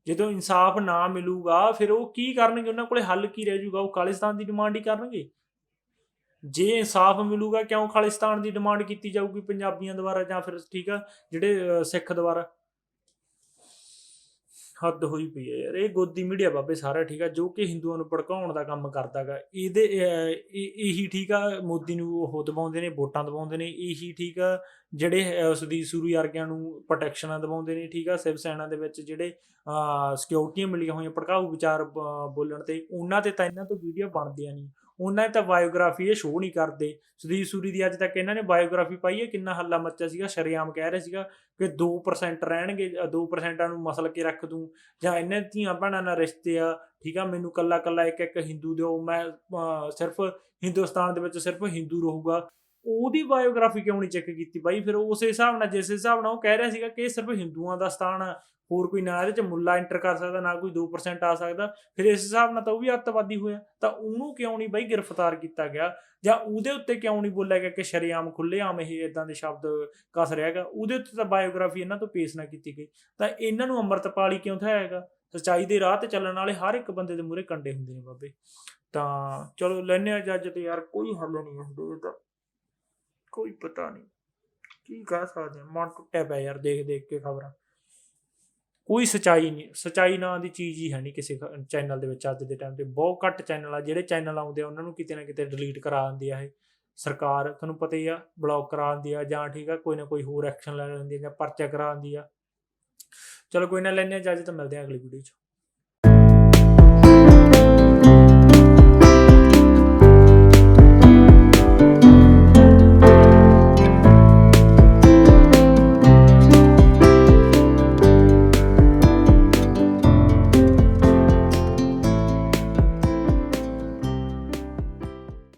ਜਦੋਂ ਇਨਸਾਫ ਨਾ ਮਿਲੂਗਾ ਫਿਰ ਉਹ ਕੀ ਕਰਨਗੇ? ਉਹਨਾਂ ਕੋਲੇ ਹੱਲ ਕੀ ਰਹਿ ਜੂਗਾ? ਉਹ ਖਾਲਿਸਤਾਨ ਦੀ ਡਿਮਾਂਡ ਹੀ ਕਰਨਗੇ। ਜੇ ਇਨਸਾਫ ਮਿਲੂਗਾ ਕਿਉਂ ਖਾਲਿਸਤਾਨ ਦੀ ਡਿਮਾਂਡ ਕੀਤੀ ਜਾਊਗੀ ਪੰਜਾਬੀਆਂ ਦੁਆਰਾ ਜਾਂ ਫਿਰ ਠੀਕ ਆ ਜਿਹੜੇ ਸਿੱਖ ਦੁਆਰਾ। ਹੱਦ ਹੋਈ ਪਈ ਹੈ ਯਾਰ, ਇਹ ਗੋਦੀ ਮੀਡੀਆ ਬਾਬੇ ਸਾਰਾ ਠੀਕ ਆ, ਜੋ ਕਿ ਹਿੰਦੂਆਂ ਨੂੰ ਭੜਕਾਉਣ ਦਾ ਕੰਮ ਕਰਦਾ ਗਾ। ਇਹੀ ਠੀਕ ਆ, ਮੋਦੀ ਨੂੰ ਉਹ ਦਬਾਉਂਦੇ ਨੇ, ਵੋਟਾਂ ਦਬਾਉਂਦੇ ਨੇ। ਇਹੀ ਠੀਕ ਆ ਜਿਹੜੇ ਸੁਦੀਪ ਸੂਰੀ ਵਰਗਿਆਂ ਨੂੰ ਪ੍ਰੋਟੈਕਸ਼ਨਾਂ ਦਬਾਉਂਦੇ ਨੇ, ਠੀਕ ਆ। ਸ਼ਿਵ ਸੈਨਾ ਦੇ ਵਿੱਚ ਜਿਹੜੇ ਸਿਕਿਉਰਟੀਆਂ ਮਿਲੀਆਂ ਹੋਈਆਂ ਭੜਕਾਊ ਵਿਚਾਰ ਬੋਲਣ ਤੇ, ਉਹਨਾਂ ਤੇ ਤਾਂ ਇਹਨਾਂ ਤੋਂ ਵੀਡੀਓ ਬਣਦੀਆਂ ਨਹੀਂ। ਉਹਨਾਂ ਨੇ ਤਾਂ ਬਾਇਓਗ੍ਰਾਫੀ ਇਹ ਸ਼ੋਅ ਨਹੀਂ ਕਰਦੇ। ਸੁਦੀਪ ਸੂਰੀ ਦੀ ਅੱਜ ਤੱਕ ਇਹਨਾਂ ਨੇ ਬਾਇਓਗ੍ਰਾਫੀ ਪਾਈ ਹੈ, ਕਿੰਨਾ ਹੱਲਾ ਮੱਚਾ ਸੀਗਾ, ਸ਼ਰੇਆਮ ਕਹਿ ਰਿਹਾ ਸੀਗਾ ਕਿ 2% ਰਹਿਣਗੇ, 2% ਨੂੰ ਮਸਲ ਕੇ ਰੱਖ ਦੂੰ, ਜਾਂ ਇਹਨਾਂ ਧੀਆਂ ਭੈਣਾਂ ਨਾਲ ਰਿਸ਼ਤੇ ਆ, ਠੀਕ ਆ, ਮੈਨੂੰ ਕੱਲਾ ਕੱਲਾ ਇੱਕ ਇੱਕ ਹਿੰਦੂ ਦਿਓ, ਮੈਂ ਸਿਰਫ ਹਿੰਦੁਸਤਾਨ ਦੇ ਵਿੱਚ ਸਿਰਫ ਹਿੰਦੂ ਰਹੂਗਾ। ਉਹਦੀ ਬਾਇਓਗ੍ਰਾਫੀ ਕਿਉਂ ਨਹੀਂ ਚੈੱਕ ਕੀਤੀ ਬਾਈ? ਫਿਰ ਉਸ ਹਿਸਾਬ ਨਾਲ, ਜਿਸ ਹਿਸਾਬ ਨਾਲ ਉਹ ਕਹਿ ਰਿਹਾ ਸੀਗਾ ਕਿ ਇਹ ਸਿਰਫ ਹਿੰਦੂਆਂ ਦਾ ਸਥਾਨ ਆ, ਹੋਰ ਕੋਈ ਨਾ ਇਹਦੇ 'ਚ ਮੁੱਲਾ ਐਂਟਰ ਕਰ ਸਕਦਾ, ਨਾ ਕੋਈ 2% ਆ ਸਕਦਾ, ਫਿਰ ਇਸ ਹਿਸਾਬ ਨਾਲ ਤਾਂ ਉਹ ਵੀ ਅੱਤਵਾਦੀ ਹੋਇਆ। ਤਾਂ ਉਹਨੂੰ ਕਿਉਂ ਨਹੀਂ ਬਾਈ ਗ੍ਰਿਫਤਾਰ ਕੀਤਾ ਗਿਆ, ਜਾਂ ਉਹਦੇ ਉੱਤੇ ਕਿਉਂ ਨਹੀਂ ਬੋਲਿਆ ਗਿਆ ਕਿ ਸ਼ਰੇਆਮ ਖੁੱਲ੍ਹੇਆਮ ਇਹ ਇੱਦਾਂ ਦੇ ਸ਼ਬਦ ਕੱਸ ਰਿਹਾ ਹੈਗਾ? ਉਹਦੇ ਉੱਤੇ ਤਾਂ ਬਾਇਓਗ੍ਰਾਫੀ ਇਹਨਾਂ ਤੋਂ ਪੇਸ਼ ਨਾ ਕੀਤੀ ਗਈ। ਤਾਂ ਇਹਨਾਂ ਨੂੰ ਅੰਮ੍ਰਿਤਪਾਲ ਹੀ ਕਿਉਂ ਥਾਇਆ ਹੈਗਾ? ਸੱਚਾਈ ਦੇ ਰਾਹ ਤੇ ਚੱਲਣ ਵਾਲੇ ਹਰ ਇੱਕ ਬੰਦੇ ਦੇ ਮੂਹਰੇ ਕੰਡੇ ਹੁੰਦੇ ਨੇ ਬਾਬੇ। ਤਾਂ ਚਲੋ ਲੈਂਦੇ ਆ ਜੱਜ ਤੇ ਯਾਰ, ਕੋਈ ਹੱਲ ਨਹੀਂ ਹੁੰਦੇ ਇਹਦਾ, ਕੋਈ ਪਤਾ ਨਹੀਂ ਕੀ ਕਹਿ ਸਕਦੇ। ਮਨ ਟੁੱਟਿਆ ਪਿਆ ਯਾਰ ਦੇਖ ਦੇਖ ਕੇ ਖਬਰਾਂ। ਕੋਈ ਸੱਚਾਈ ਨਹੀਂ, ਸੱਚਾਈ ਨਾਂ ਦੀ ਚੀਜ਼ ਹੀ ਹੈ ਨਹੀਂ ਕਿਸੇ ਚੈਨਲ ਦੇ ਵਿੱਚ ਅੱਜ ਦੇ ਟਾਈਮ 'ਤੇ। ਬਹੁਤ ਘੱਟ ਚੈਨਲ ਆ, ਜਿਹੜੇ ਚੈਨਲ ਆਉਂਦੇ ਆ ਉਹਨਾਂ ਨੂੰ ਕਿਤੇ ਨਾ ਕਿਤੇ ਡਿਲੀਟ ਕਰਾ ਦਿੰਦੀ ਆ ਇਹ ਸਰਕਾਰ, ਤੁਹਾਨੂੰ ਪਤਾ ਹੀ ਆ, ਬਲੌਕ ਕਰਾ ਦਿੰਦੀ ਆ, ਜਾਂ ਠੀਕ ਆ ਕੋਈ ਨਾ ਕੋਈ ਹੋਰ ਐਕਸ਼ਨ ਲੈ ਲੈਂਦੀ ਆ, ਜਾਂ ਪਰਚਾ ਕਰਾ ਦਿੰਦੀ ਆ। ਚਲੋ ਕੋਈ ਨਾ, ਲੈਂਦੇ ਆ ਜੱਜ, ਤਾਂ ਮਿਲਦੇ ਆ ਅਗਲੀ ਵੀਡੀਓ 'ਚ।